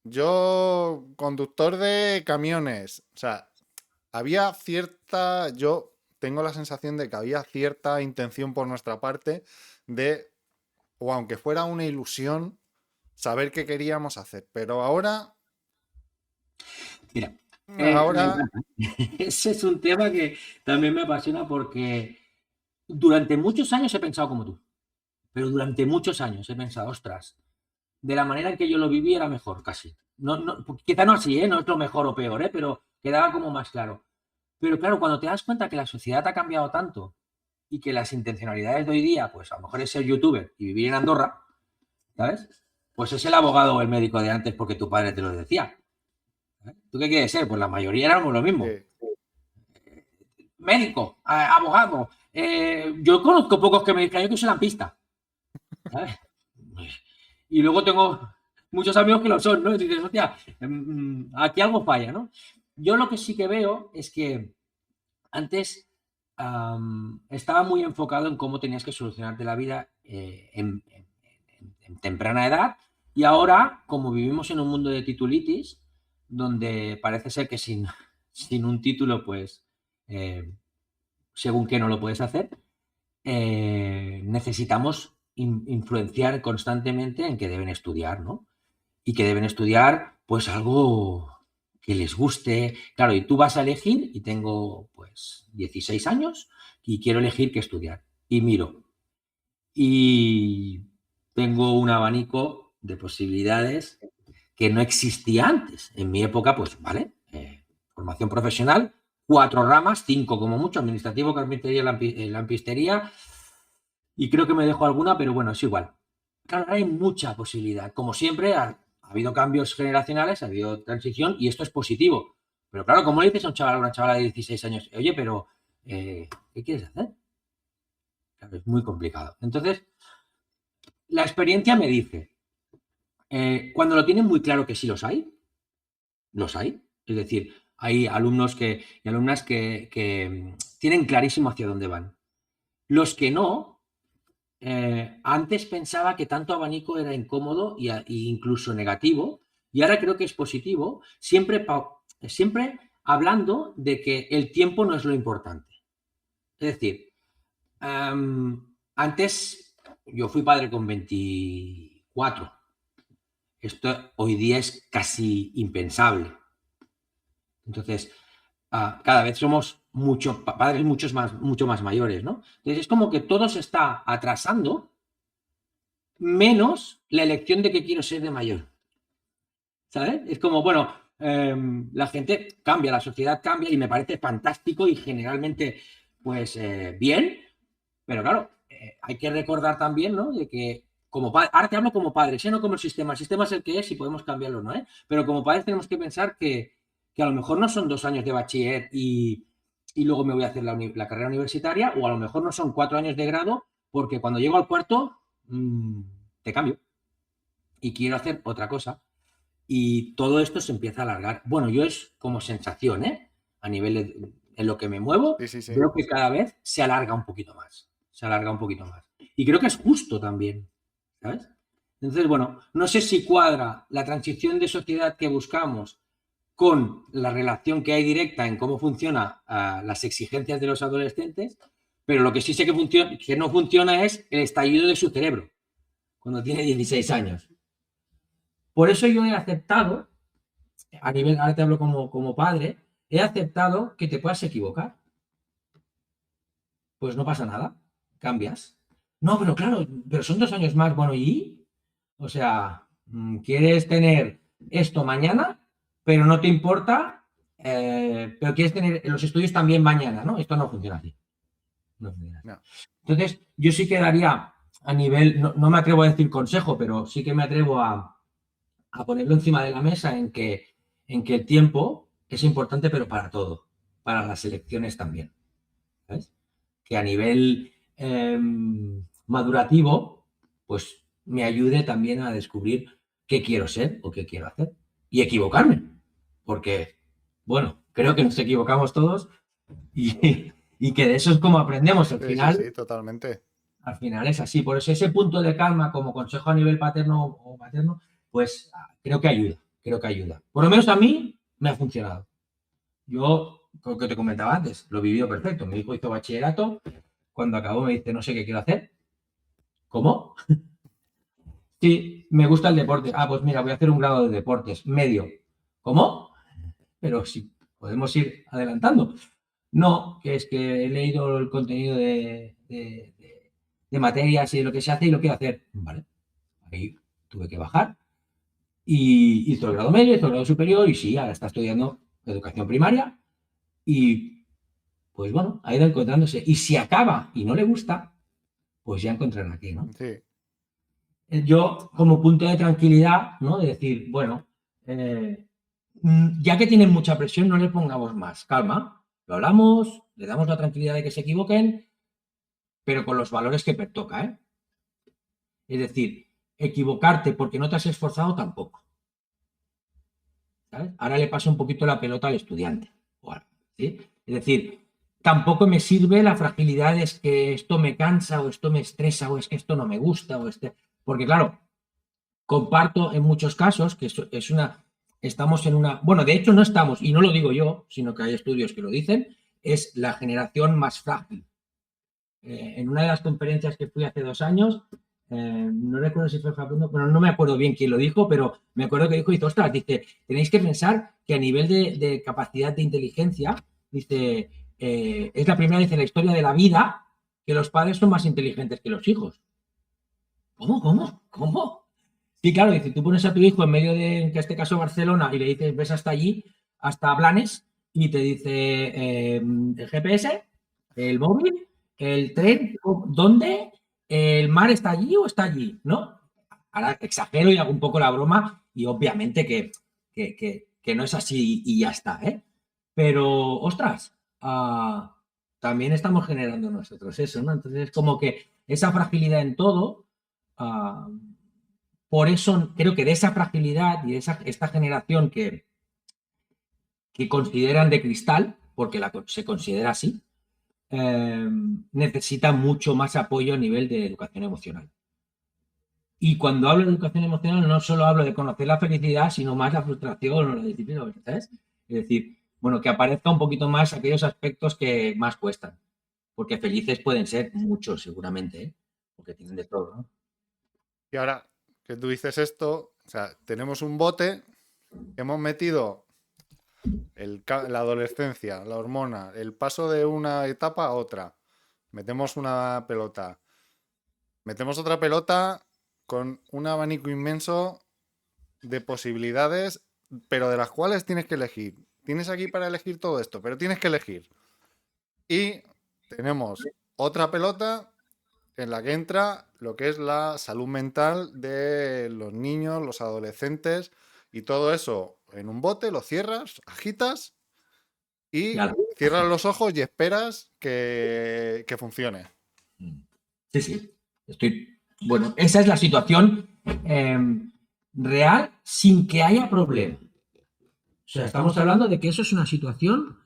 yo conductor de camiones. O sea, yo tengo la sensación de que había cierta intención por nuestra parte de, o aunque fuera una ilusión, saber qué queríamos hacer. Pero Mira, me ahora, encanta. Ese es un tema que también me apasiona porque durante muchos años he pensado como tú, pero durante muchos años he pensado, ostras, de la manera en que yo lo viví era mejor casi. No, no, quizá no así, ¿eh? No es lo mejor o peor, ¿eh? Pero quedaba como más claro. Pero claro, cuando te das cuenta que la sociedad ha cambiado tanto y que las intencionalidades de hoy día, pues a lo mejor es ser youtuber y vivir en Andorra, ¿sabes? Pues es el abogado o el médico de antes porque tu padre te lo decía. ¿Tú qué quieres ser? Pues la mayoría éramos lo mismo. Médico, abogado. Yo conozco pocos que me digan que soy lampista. ¿Sabes? Y luego tengo muchos amigos que lo son, ¿no? Y dices, hostia, aquí algo falla, ¿no? Yo lo que sí que veo es que antes estaba muy enfocado en cómo tenías que solucionarte la vida en temprana edad, y ahora, como vivimos en un mundo de titulitis, donde parece ser que sin un título, pues, según qué no lo puedes hacer, necesitamos influenciar constantemente en que deben estudiar, ¿no? Y que deben estudiar, pues, algo que les guste. Claro, y tú vas a elegir, y tengo, pues, 16 años, y quiero elegir qué estudiar. Y miro, y tengo un abanico de posibilidades que no existía antes. En mi época, pues, vale, formación profesional, 4 ramas, 5 como mucho, administrativo, carpintería, lampistería, y creo que me dejo alguna, pero bueno, es igual. Claro, hay mucha posibilidad. Como siempre, ha habido cambios generacionales, ha habido transición, y esto es positivo. Pero claro, ¿cómo le dices a un chaval, a una chavala de 16 años, oye, pero ¿qué quieres hacer? Claro, es muy complicado. Entonces, la experiencia me dice, cuando lo tienen muy claro, que sí los hay. Es decir, hay alumnos y alumnas que tienen clarísimo hacia dónde van. Los que no, antes pensaba que tanto abanico era incómodo e incluso negativo, y ahora creo que es positivo, siempre hablando de que el tiempo no es lo importante. Es decir, antes yo fui padre con 24. Esto hoy día es casi impensable. Entonces, cada vez somos padres mucho más mayores, ¿no? Entonces, es como que todo se está atrasando, menos la elección de que quiero ser de mayor. ¿Sabes? Es como, bueno, la gente cambia, la sociedad cambia, y me parece fantástico y generalmente, pues, bien, pero claro, hay que recordar también, ¿no? De que ahora te hablo como padres, no como el sistema es el que es y podemos cambiarlo, ¿no? Pero como padres tenemos que pensar que a lo mejor no son 2 años de bachiller y luego me voy a hacer la carrera universitaria, o a lo mejor no son 4 años de grado, porque cuando llego al cuarto te cambio y quiero hacer otra cosa. Y todo esto se empieza a alargar. Bueno, yo es como sensación, a nivel en lo que me muevo, Sí. veo que cada vez se alarga un poquito más. Se alarga un poquito más. Y creo que es justo también, ¿sabes? Entonces, bueno, no sé si cuadra la transición de sociedad que buscamos con la relación que hay directa en cómo funcionan las exigencias de los adolescentes, pero lo que sí sé que no funciona es el estallido de su cerebro cuando tiene 16 años. Por eso yo he aceptado, ahora te hablo como padre, he aceptado que te puedas equivocar. Pues no pasa nada, cambias. No, pero claro, pero son 2 años más. Bueno, ¿y? O sea, quieres tener esto mañana, pero no te importa, pero quieres tener los estudios también mañana, ¿no? Esto no funciona así. No funciona así. No. Entonces, yo sí que daría a nivel, no me atrevo a decir consejo, pero sí que me atrevo a ponerlo encima de la mesa en que el tiempo es importante, pero para todo, para las elecciones también. ¿Sabes? Que a nivel madurativo, pues me ayude también a descubrir qué quiero ser o qué quiero hacer y equivocarme. Porque, bueno, creo que nos equivocamos todos y que de eso es como aprendemos. Al final, Sí, totalmente. al final es así. Por eso ese punto de calma como consejo a nivel paterno o materno, pues creo que ayuda. Por lo menos a mí me ha funcionado. Yo, como que te comentaba antes, lo he vivido perfecto. Mi hijo hizo bachillerato, cuando acabó me dice, no sé qué quiero hacer. ¿Cómo? Sí, me gusta el deporte. Pues mira, voy a hacer un grado de deportes, medio. ¿Cómo? Pero si podemos ir adelantando. No, que es que he leído el contenido de materias y de lo que se hace y lo quiero hacer. Vale, ahí tuve que bajar y hizo el grado medio, hizo el grado superior y sí, ahora está estudiando educación primaria y pues bueno, ha ido encontrándose. Y si acaba y no le gusta, pues ya encontrará qué, ¿no? Sí. Yo, como punto de tranquilidad, ¿no? De decir, bueno, ya que tienen mucha presión, no le pongamos más. Calma, lo hablamos, le damos la tranquilidad de que se equivoquen, pero con los valores que pertoca, ¿eh? Es decir, equivocarte porque no te has esforzado tampoco. ¿Sabes? Ahora le paso un poquito la pelota al estudiante. ¿Sí? Es decir, tampoco me sirve la fragilidad de es que esto me cansa o esto me estresa o es que esto no me gusta o porque claro, comparto en muchos casos que es una, estamos en una, bueno, de hecho no estamos, y no lo digo yo, sino que hay estudios que lo dicen, es la generación más frágil. En una de las conferencias que fui hace 2 años, no recuerdo si fue Facundo, pero no me acuerdo bien quién lo dijo, pero me acuerdo que dijo, ostras, dice, tenéis que pensar que a nivel de capacidad de inteligencia, dice, es la primera vez en la historia de la vida que los padres son más inteligentes que los hijos. ¿Cómo? Sí, claro, dice, tú pones a tu hijo en medio de, en este caso, Barcelona, y le dices, ves hasta allí, hasta Blanes, y te dice el GPS, el móvil, el tren, ¿dónde? ¿El mar está allí o está allí? ¿No? Ahora exagero y hago un poco la broma, y obviamente que no es así y ya está, ¿eh? Pero, ostras, también estamos generando nosotros eso, ¿no? Entonces, como que esa fragilidad en todo. ah, por eso creo que de esa fragilidad y de esta generación que consideran de cristal, porque se considera así, necesita mucho más apoyo a nivel de educación emocional. Y cuando hablo de educación emocional no solo hablo de conocer la felicidad, sino más la frustración o la disciplina, ¿sabes? Es decir, bueno, que aparezca un poquito más aquellos aspectos que más cuestan, porque felices pueden ser muchos seguramente, ¿eh? Porque tienen de todo, ¿no? Y ahora que tú dices esto, o sea, tenemos un bote, hemos metido la adolescencia, la hormona, el paso de una etapa a otra. Metemos una pelota. Metemos otra pelota con un abanico inmenso de posibilidades, pero de las cuales tienes que elegir. Tienes aquí para elegir todo esto, pero tienes que elegir. Y tenemos otra pelota en la que entra lo que es la salud mental de los niños, los adolescentes y todo eso en un bote, lo cierras, agitas y Ya. cierras los ojos y esperas que funcione. Sí, sí. Bueno, esa es la situación real sin que haya problema. O sea, estamos hablando de que eso es una situación,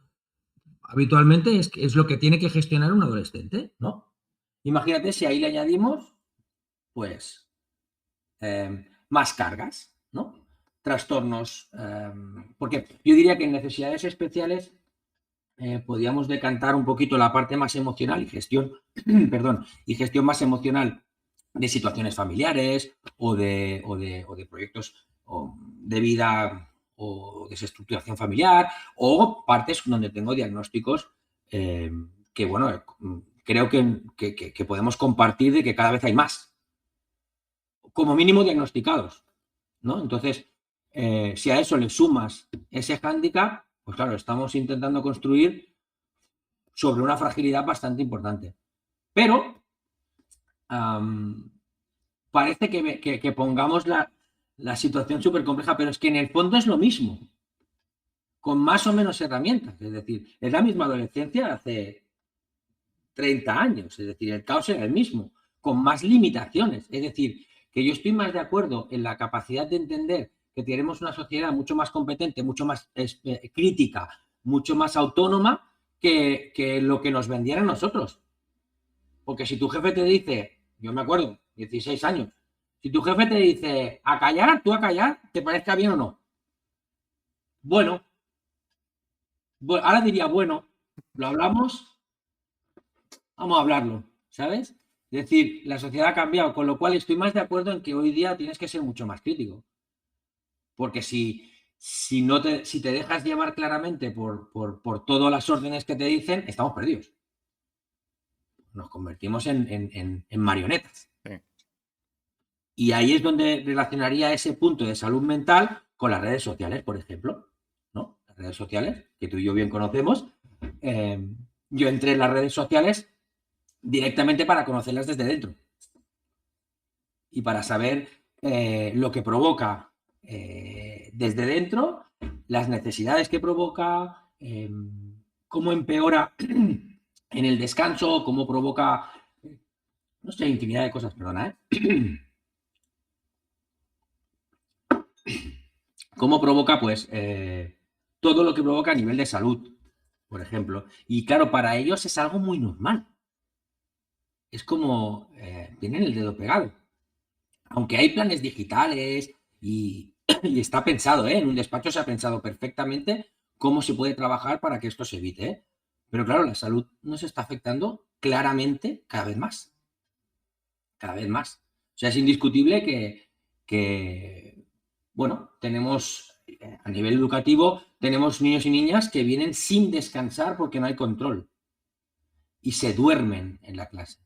habitualmente es lo que tiene que gestionar un adolescente, ¿no? Imagínate si ahí le añadimos, pues, más cargas, ¿no? Trastornos, porque yo diría que en necesidades especiales podíamos decantar un poquito la parte más emocional y gestión, perdón, y gestión más emocional de situaciones familiares o de proyectos de vida o desestructuración familiar o partes donde tengo diagnósticos que, bueno, creo que podemos compartir de que cada vez hay más, como mínimo diagnosticados, ¿no? Entonces, si a eso le sumas ese hándicap, pues claro, estamos intentando construir sobre una fragilidad bastante importante. Pero parece que pongamos la situación súper compleja, pero es que en el fondo es lo mismo, con más o menos herramientas. Es decir, es la misma adolescencia hace 30 años, es decir, el caos era el mismo, con más limitaciones. Es decir, que yo estoy más de acuerdo en la capacidad de entender que tenemos una sociedad mucho más competente, mucho más crítica, mucho más autónoma que lo que nos vendieran a nosotros. Porque si tu jefe te dice, yo me acuerdo, 16 años, si tu jefe te dice a callar, tú a callar, ¿te parezca bien o no? Bueno, ahora diría, bueno, lo hablamos, vamos a hablarlo, ¿sabes? Es decir, la sociedad ha cambiado, con lo cual estoy más de acuerdo en que hoy día tienes que ser mucho más crítico. Porque si te dejas llevar claramente por todas las órdenes que te dicen, estamos perdidos. Nos convertimos en marionetas. Sí. Y ahí es donde relacionaría ese punto de salud mental con las redes sociales, por ejemplo, ¿no? Las redes sociales, que tú y yo bien conocemos, yo entré en las redes sociales directamente para conocerlas desde dentro y para saber lo que provoca desde dentro, las necesidades que provoca, cómo empeora en el descanso, cómo provoca, no sé, infinidad de cosas, perdona, cómo provoca, pues, todo lo que provoca a nivel de salud, por ejemplo. Y claro, para ellos es algo muy normal. Es como, tienen el dedo pegado. Aunque hay planes digitales y está pensado, ¿eh? En un despacho se ha pensado perfectamente cómo se puede trabajar para que esto se evite, ¿eh? Pero claro, la salud nos está afectando claramente cada vez más. Cada vez más. O sea, es indiscutible que bueno, tenemos a nivel educativo, tenemos niños y niñas que vienen sin descansar porque no hay control y se duermen en la clase.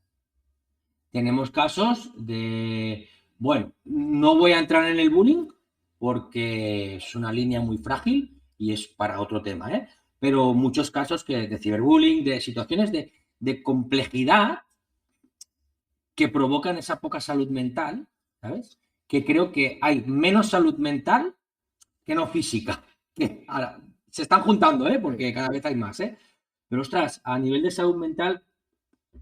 Tenemos casos de, bueno, no voy a entrar en el bullying porque es una línea muy frágil y es para otro tema, ¿eh? Pero muchos casos de ciberbullying, de situaciones de complejidad que provocan esa poca salud mental, ¿sabes? Que creo que hay menos salud mental que no física. Que ahora, se están juntando, ¿eh? Porque cada vez hay más, ¿eh? Pero ostras, a nivel de salud mental,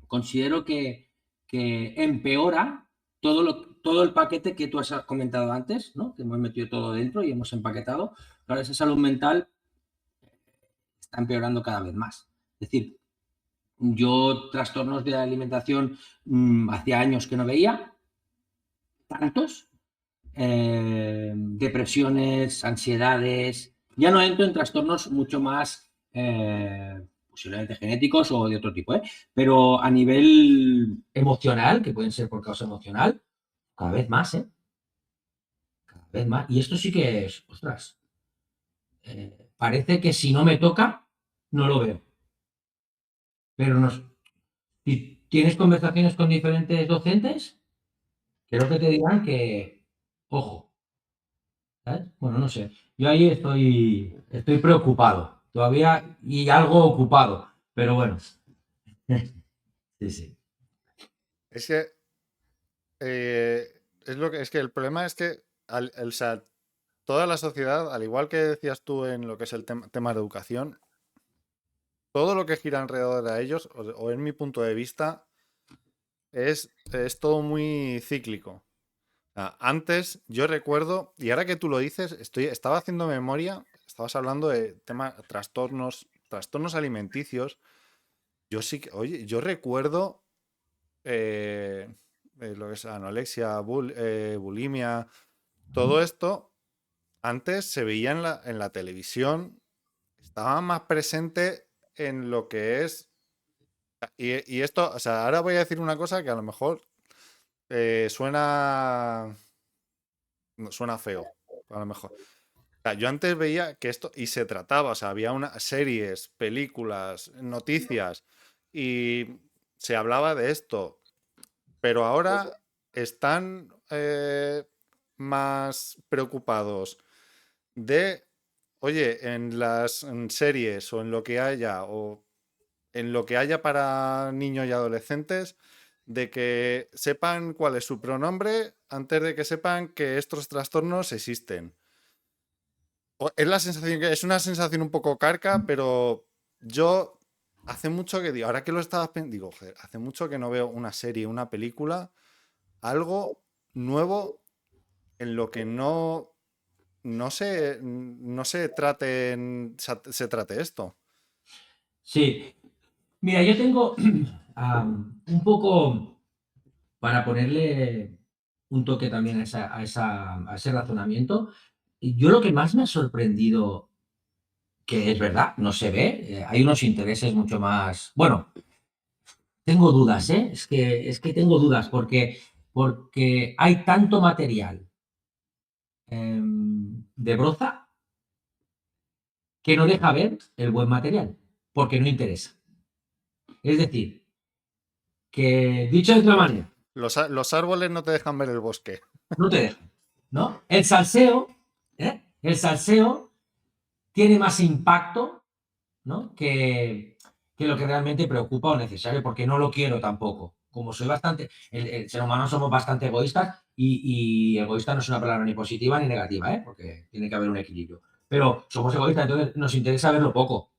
considero que empeora todo el paquete que tú has comentado antes, ¿no? Que hemos metido todo dentro y hemos empaquetado. Claro, esa salud mental está empeorando cada vez más. Es decir, yo trastornos de alimentación hacía años que no veía tantos, depresiones, ansiedades. Ya no entro en trastornos mucho más posiblemente genéticos o de otro tipo, ¿eh? Pero a nivel emocional, que pueden ser por causa emocional, cada vez más, ¿eh? Cada vez más. Y esto sí que es, ostras, parece que si no me toca, no lo veo. Pero si tienes conversaciones con diferentes docentes, creo que te dirán que, ojo, ¿sabes? Bueno, no sé. Yo ahí estoy preocupado todavía y algo ocupado, pero bueno. Sí, sí. Es que, es que el problema es que o sea, toda la sociedad, al igual que decías tú en lo que es el tema de educación, todo lo que gira alrededor de ellos, o en mi punto de vista, es todo muy cíclico. Antes yo recuerdo, y ahora que tú lo dices, estaba haciendo memoria, estabas hablando de trastornos alimenticios. Yo sí que, oye, yo recuerdo eh, lo que es anorexia, bulimia, todo esto antes se veía en la televisión, estaba más presente en lo que es. Y esto, o sea, ahora voy a decir una cosa que a lo mejor suena, no, suena feo, a lo mejor. O sea, yo antes veía que esto, y se trataba, o sea, había series, películas, noticias, y se hablaba de esto, pero ahora están más preocupados de, oye, en series o en lo que haya, o en lo que haya para niños y adolescentes, de que sepan cuál es su pronombre antes de que sepan que estos trastornos existen. Es la sensación que es una sensación un poco carca, pero yo hace mucho que digo, ahora que lo estaba pensando, digo, joder, hace mucho que no veo una serie, una película, algo nuevo en lo que no se trate, se trate esto. Sí, mira, yo tengo un poco para ponerle un toque también a ese razonamiento. Yo lo que más me ha sorprendido, que es verdad, no se ve, hay unos intereses mucho más. Bueno, tengo dudas, ¿eh? Es que tengo dudas porque hay tanto material de broza que no deja ver el buen material, porque no interesa. Es decir, que dicho de otra manera, Los árboles no te dejan ver el bosque. no te dejan, ¿no? El salseo, ¿eh? El salseo tiene más impacto, ¿no? que lo que realmente preocupa o necesario, porque no lo quiero tampoco. Como soy bastante, el ser humano somos bastante egoístas y egoísta no es una palabra ni positiva ni negativa, ¿eh? Porque tiene que haber un equilibrio. Pero somos egoístas, entonces nos interesa verlo poco,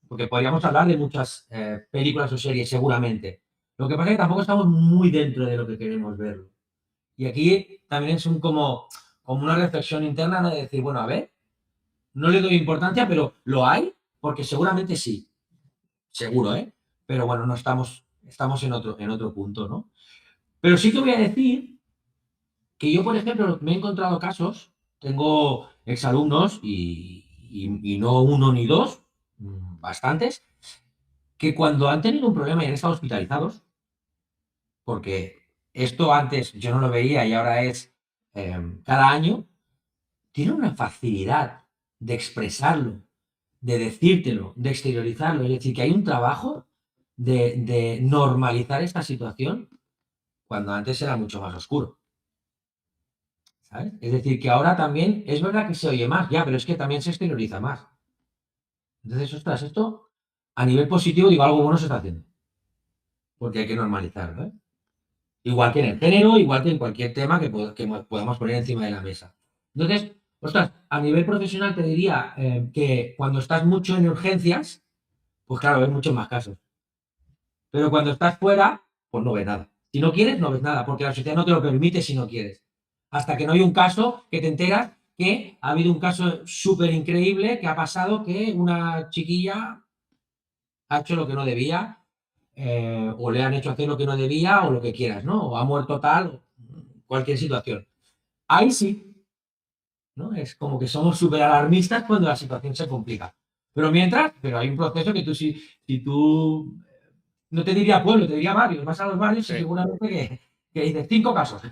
porque podríamos hablar de muchas películas o series seguramente. Lo que pasa es que tampoco estamos muy dentro de lo que queremos verlo. Y aquí también es como una reflexión interna, ¿no? De decir, bueno, a ver, no le doy importancia, pero ¿lo hay? Porque seguramente sí, seguro, ¿eh? Pero bueno, no estamos en otro punto, ¿no? Pero sí que voy a decir que yo, por ejemplo, me he encontrado casos, tengo exalumnos y no uno ni dos, bastantes, que cuando han tenido un problema y han estado hospitalizados, porque esto antes yo no lo veía y ahora es cada año, tienen una facilidad de expresarlo, de decírtelo, de exteriorizarlo. Es decir, que hay un trabajo de normalizar esta situación cuando antes era mucho más oscuro. ¿Sabes? Es decir, que ahora también es verdad que se oye más, ya, pero es que también se exterioriza más. Entonces, ostras, esto a nivel positivo, digo, algo bueno se está haciendo, porque hay que normalizarlo, ¿eh? Igual que en el género, igual que en cualquier tema que podamos poner encima de la mesa. Entonces, ostras, a nivel profesional te diría que cuando estás mucho en urgencias, pues claro, ves muchos más casos. Pero cuando estás fuera, pues no ves nada. Si no quieres, no ves nada, porque la sociedad no te lo permite si no quieres. Hasta que no hay un caso que te enteras que ha habido un caso súper increíble que ha pasado que una chiquilla ha hecho lo que no debía, o le han hecho hacer lo que no debía, o lo que quieras, ¿no? O ha muerto tal, cualquier situación. Ahí sí, ¿no? Es como que somos súper alarmistas cuando la situación se complica. Pero hay un proceso que tú, si tú, no te diría pueblo, te diría barrios, vas a los barrios y Sí. seguramente que dices 5 casos,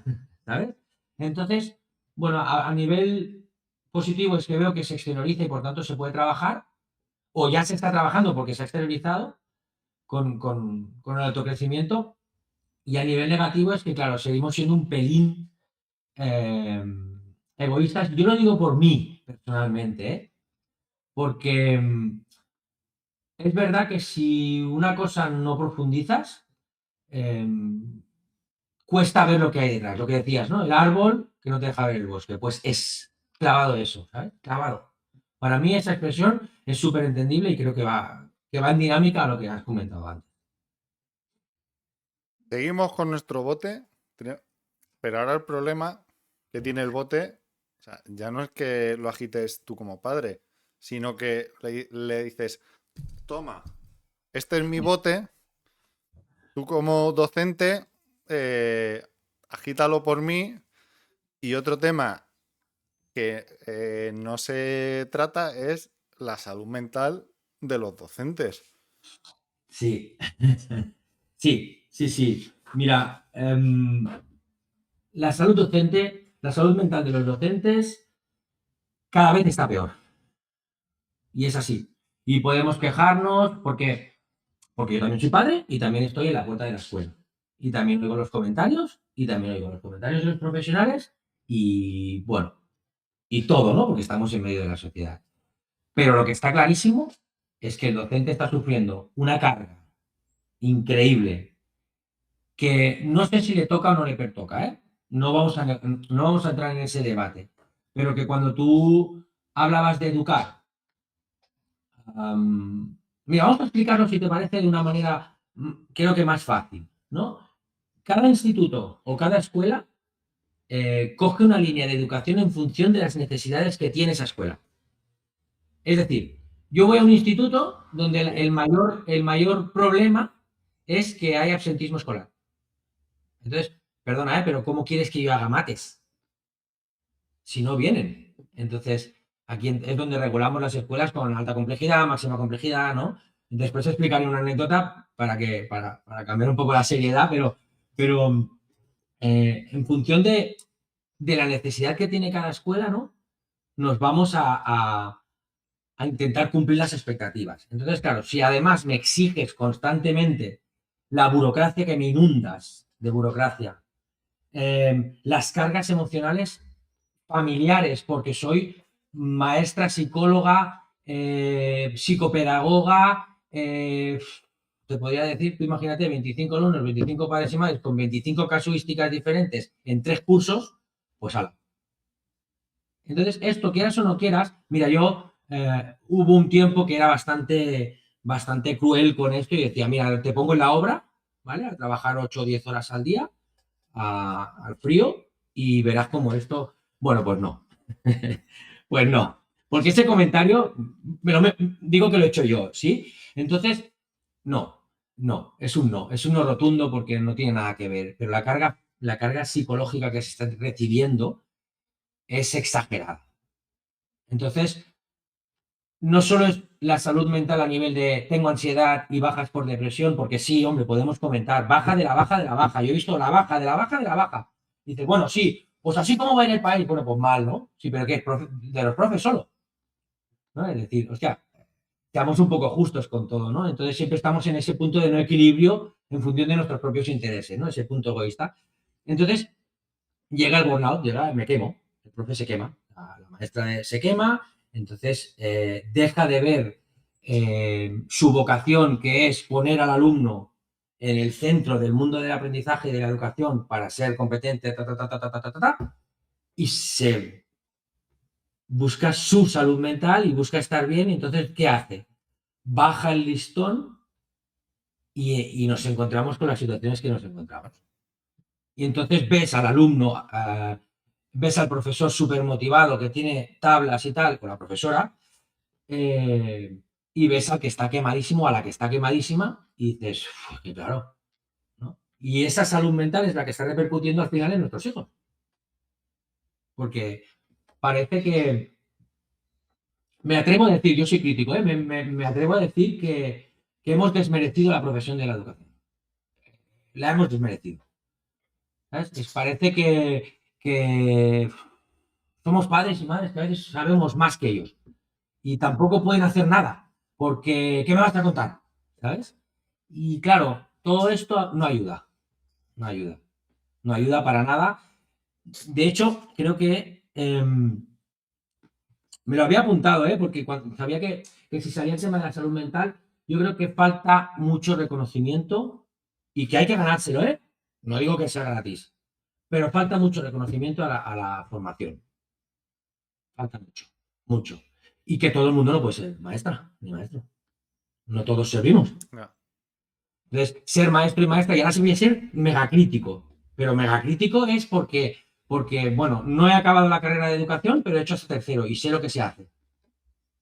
¿sabes? Entonces, bueno, a nivel positivo es que veo que se exterioriza y por tanto se puede trabajar, o ya se está trabajando porque se ha exteriorizado con el autocrecimiento, y a nivel negativo es que, claro, seguimos siendo un pelín eh, egoístas. Yo lo digo por mí, personalmente, ¿eh? Porque es verdad que si una cosa no profundizas, eh, cuesta ver lo que hay detrás. Lo que decías, ¿no? El árbol que no te deja ver el bosque. Pues es clavado eso, ¿sabes? Clavado. Para mí esa expresión es súper entendible y creo que va en dinámica a lo que has comentado antes. Seguimos con nuestro bote, pero ahora el problema que tiene el bote, o sea, ya no es que lo agites tú como padre, sino que le dices, toma, este es mi bote, tú como docente, agítalo por mí. Y otro tema que no se trata es la salud mental de los docentes. Sí, sí, sí, sí. Mira, la salud docente, la salud mental de los docentes cada vez está peor. Y es así. Y podemos quejarnos porque yo también soy padre y también estoy en la puerta de la escuela. Y también oigo los comentarios y también oigo los comentarios de los profesionales y bueno, y todo, ¿no? Porque estamos en medio de la sociedad. Pero lo que está clarísimo es que el docente está sufriendo una carga increíble que no sé si le toca o no le pertoca, ¿eh? No vamos a entrar en ese debate, pero que cuando tú hablabas de educar, mira, vamos a explicarlo si te parece de una manera, creo que más fácil, ¿no? Cada instituto o cada escuela coge una línea de educación en función de las necesidades que tiene esa escuela. Es decir, yo voy a un instituto donde el, Sí. el mayor, el mayor problema es que hay absentismo escolar. Entonces, perdona, pero ¿cómo quieres que yo haga mates si no vienen? Entonces, aquí es donde regulamos las escuelas con alta complejidad, máxima complejidad, ¿no? Después explicaré una anécdota para cambiar un poco la seriedad, pero en función de la necesidad que tiene cada escuela, ¿no? Nos vamos a intentar cumplir las expectativas. Entonces, claro, si además me exiges constantemente la burocracia que me inundas de burocracia, las cargas emocionales familiares, porque soy maestra, psicóloga, psicopedagoga, te podría decir, tú imagínate 25 alumnos, 25 padres y madres con 25 casuísticas diferentes en 3 cursos, pues ala. Entonces, esto, quieras o no quieras, mira, yo hubo un tiempo que era bastante cruel con esto y decía, mira, te pongo en la obra, ¿vale? A trabajar 8 o 10 horas al día, al frío, y verás cómo esto, bueno, pues no. Pues no. Porque ese comentario, digo que lo he hecho yo, ¿sí? Entonces, no, es un no rotundo porque no tiene nada que ver, pero la carga psicológica que se está recibiendo es exagerada. Entonces, no solo es la salud mental a nivel de tengo ansiedad y bajas por depresión, porque sí, hombre, podemos comentar, baja de la baja de la baja. Yo he visto la baja de la baja de la baja. Dices, bueno, sí, pues así como va en el país, bueno, pues mal, ¿no? Sí, pero ¿qué? De los profes solo, ¿no? Es decir, hostia, seamos un poco justos con todo, ¿no? Entonces siempre estamos en ese punto de no equilibrio en función de nuestros propios intereses, ¿no? Ese punto egoísta. Entonces, llega el burnout, me quemo, el profe se quema, la maestra se quema, entonces deja de ver su vocación, que es poner al alumno en el centro del mundo del aprendizaje y de la educación para ser competente, y se busca su salud mental y busca estar bien, y entonces, ¿qué hace? Baja el listón y nos encontramos con las situaciones que nos encontramos. Y entonces ves al alumno, ves al profesor súper motivado que tiene tablas y tal con la profesora, y ves al que está quemadísimo, a la que está quemadísima, y dices, que claro, ¿no? Y esa salud mental es la que está repercutiendo al final en nuestros hijos. Porque parece que, me atrevo a decir, yo soy crítico, me atrevo a decir que hemos desmerecido la profesión de la educación. La hemos desmerecido. ¿Sabes? Les parece que somos padres y madres que a veces sabemos más que ellos y tampoco pueden hacer nada, porque ¿qué me vas a contar? ¿Sabes? Y claro, todo esto no ayuda, no ayuda, no ayuda para nada. De hecho, creo que me lo había apuntado, porque cuando, sabía que si salía el tema de la salud mental, yo creo que falta mucho reconocimiento y que hay que ganárselo, ¿eh? No digo que sea gratis, pero falta mucho reconocimiento a la formación. Falta mucho, mucho. Y que todo el mundo no puede ser maestra ni maestro. No todos servimos. No. Entonces, ser maestro y maestra, y ahora se voy a ser megacrítico. Pero megacrítico es porque, bueno, no he acabado la carrera de educación, pero he hecho hasta tercero y sé lo que se hace.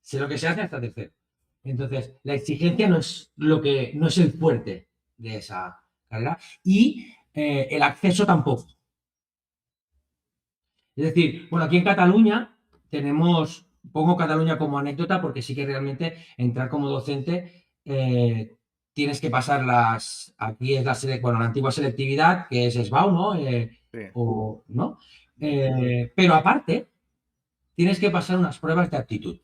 Sé lo que se hace hasta tercero. Entonces, la exigencia no es no es el fuerte de esa carrera. Y el acceso tampoco. Es decir, bueno, aquí en Cataluña tenemos, pongo Cataluña como anécdota porque sí que realmente entrar como docente tienes que pasar aquí es la antigua selectividad, que es SBAU, ¿no? Sí. ¿No? Pero aparte, tienes que pasar unas pruebas de aptitud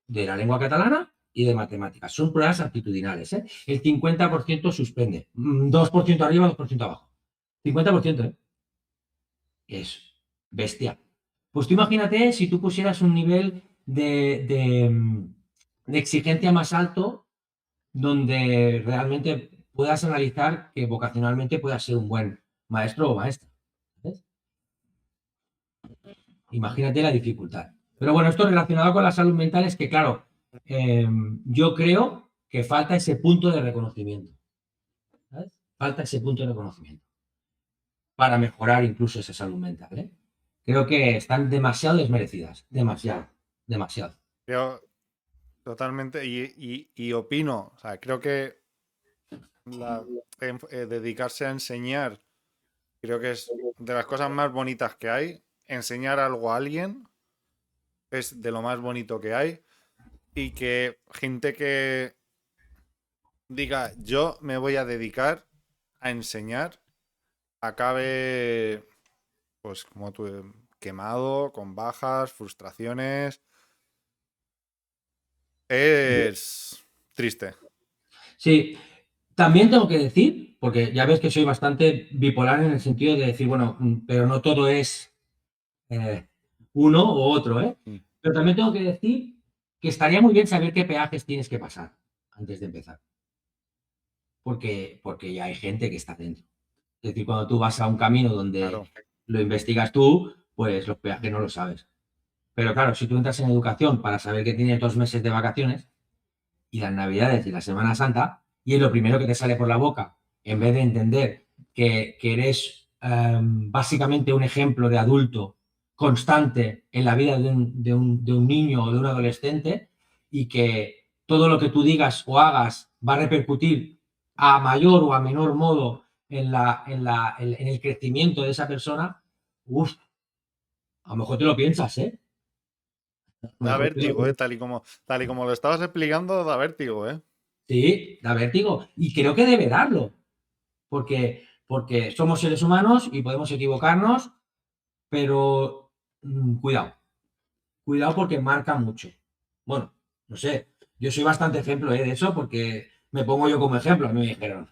de la lengua catalana y de matemáticas. Son pruebas aptitudinales, ¿eh? El 50% suspende. 2% arriba, 2% abajo. 50%, ¿eh? Es bestia. Pues tú imagínate si tú pusieras un nivel de exigencia más alto donde realmente puedas analizar que vocacionalmente puedas ser un buen maestro o maestra. ¿Ves? Imagínate la dificultad. Pero bueno, esto relacionado con la salud mental es que, claro, yo creo que falta ese punto de reconocimiento. ¿Sabes? Falta ese punto de reconocimiento para mejorar incluso esa salud mental, ¿eh? Creo que están demasiado desmerecidas. Demasiado, demasiado. Creo totalmente, y opino, o sea, creo que dedicarse a enseñar, creo que es de las cosas más bonitas que hay. Enseñar algo a alguien es de lo más bonito que hay. Y que gente que diga, yo me voy a dedicar a enseñar, acabe, pues como tú, quemado, con bajas, frustraciones. Es triste. Sí, también tengo que decir, porque ya ves que soy bastante bipolar en el sentido de decir, bueno, pero no todo es uno u otro, ¿eh? Mm. Pero también tengo que decir que estaría muy bien saber qué peajes tienes que pasar antes de empezar. Porque ya hay gente que está dentro. Es decir, cuando tú vas a un camino donde Claro. lo investigas tú, pues los peajes no lo sabes. Pero claro, si tú entras en educación para saber que tienes 2 meses de vacaciones y las Navidades y la Semana Santa, y es lo primero que te sale por la boca, en vez de entender que eres básicamente un ejemplo de adulto constante en la vida de un niño o de un adolescente, y que todo lo que tú digas o hagas va a repercutir a mayor o a menor modo en el crecimiento de esa persona, uf, a lo mejor te lo piensas, ¿eh? A lo Da mejor te lo vértigo, piensas. tal y como lo estabas explicando, da vértigo, ¿eh? Sí, da vértigo. Y creo que debe darlo, porque somos seres humanos y podemos equivocarnos, pero cuidado, cuidado porque marca mucho. Bueno, no sé, yo soy bastante ejemplo de eso porque me pongo yo como ejemplo. A mí me dijeron,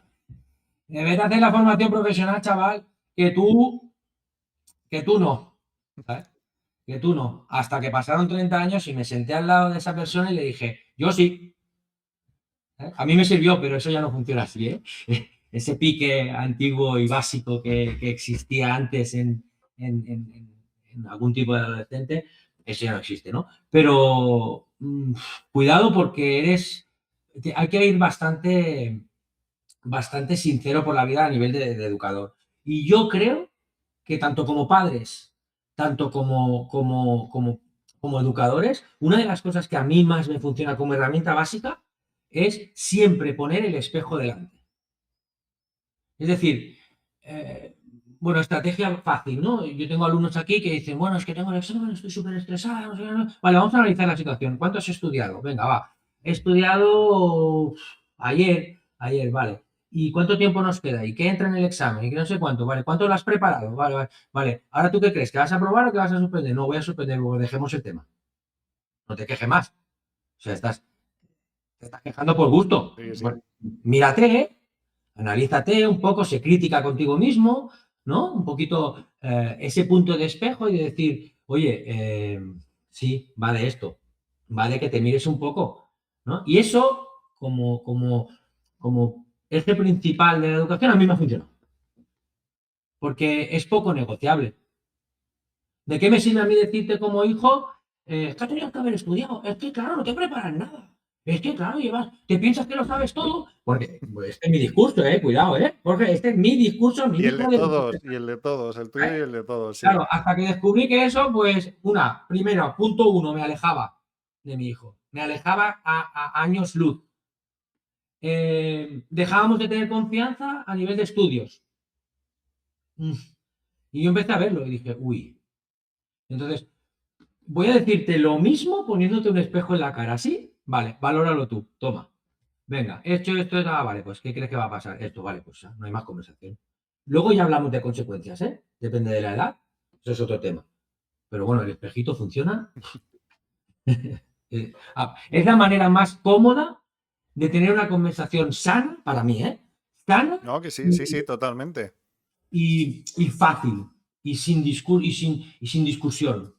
debes hacer la formación profesional, chaval, que tú no, ¿sabes? Que tú no. Hasta que pasaron 30 años y me senté al lado de esa persona y le dije, yo sí. ¿Eh? A mí me sirvió, pero eso ya no funciona así, ¿eh? Ese pique antiguo y básico que existía antes en algún tipo de adolescente, eso ya no existe, ¿no? Pero cuidado porque hay que ir bastante sincero por la vida a nivel de educador. Y yo creo que tanto como padres, tanto como educadores, una de las cosas que a mí más me funciona como herramienta básica es siempre poner el espejo delante. Es decir, bueno, estrategia fácil, ¿no? Yo tengo alumnos aquí que dicen, bueno, es que tengo el examen, estoy súper estresado. No sé, no. Vale, vamos a analizar la situación. ¿Cuánto has estudiado? Venga, va. He estudiado ayer, vale. ¿Y cuánto tiempo nos queda? ¿Y qué entra en el examen? ¿Y qué no sé cuánto? Vale, ¿cuánto lo has preparado? Vale, vale, vale. ¿Ahora tú qué crees? ¿Que vas a aprobar o que vas a suspender? No, voy a suspender, luego dejemos el tema. No te quejes más. O sea, te estás quejando por gusto. Sí, sí. Bueno, mírate, analízate un poco, sé crítica contigo mismo, ¿no? Un poquito ese punto de espejo y de decir, oye, sí, va de esto, va de que te mires un poco, ¿no? Y eso, como eje principal de la educación, a mí me ha funcionado, porque es poco negociable. ¿De qué me sirve a mí decirte como hijo, es que tenías que haber estudiado? Es que, claro, no te preparas nada. Es que, claro, te piensas que lo sabes todo. Porque pues, este es mi discurso, cuidado, Jorge, este es mi discurso, mi Y el de mismo de... todos, y el de todos, el tuyo y el de todos, sí. Claro, hasta que descubrí que eso, pues, primero, punto uno, me alejaba de mi hijo. Me alejaba a años luz. Dejábamos de tener confianza a nivel de estudios. Y yo empecé a verlo y dije, uy. Entonces, voy a decirte lo mismo poniéndote un espejo en la cara, ¿sí? Vale, valóralo tú, toma. Venga, esto, vale, pues ¿qué crees que va a pasar? Esto, vale, pues no hay más conversación. Luego ya hablamos de consecuencias, ¿eh? Depende de la edad, eso es otro tema. Pero bueno, el espejito funciona. Es la manera más cómoda de tener una conversación sana, para mí, ¿eh? Sana No, que sí, sí, sí, totalmente. y fácil, y sin discusión.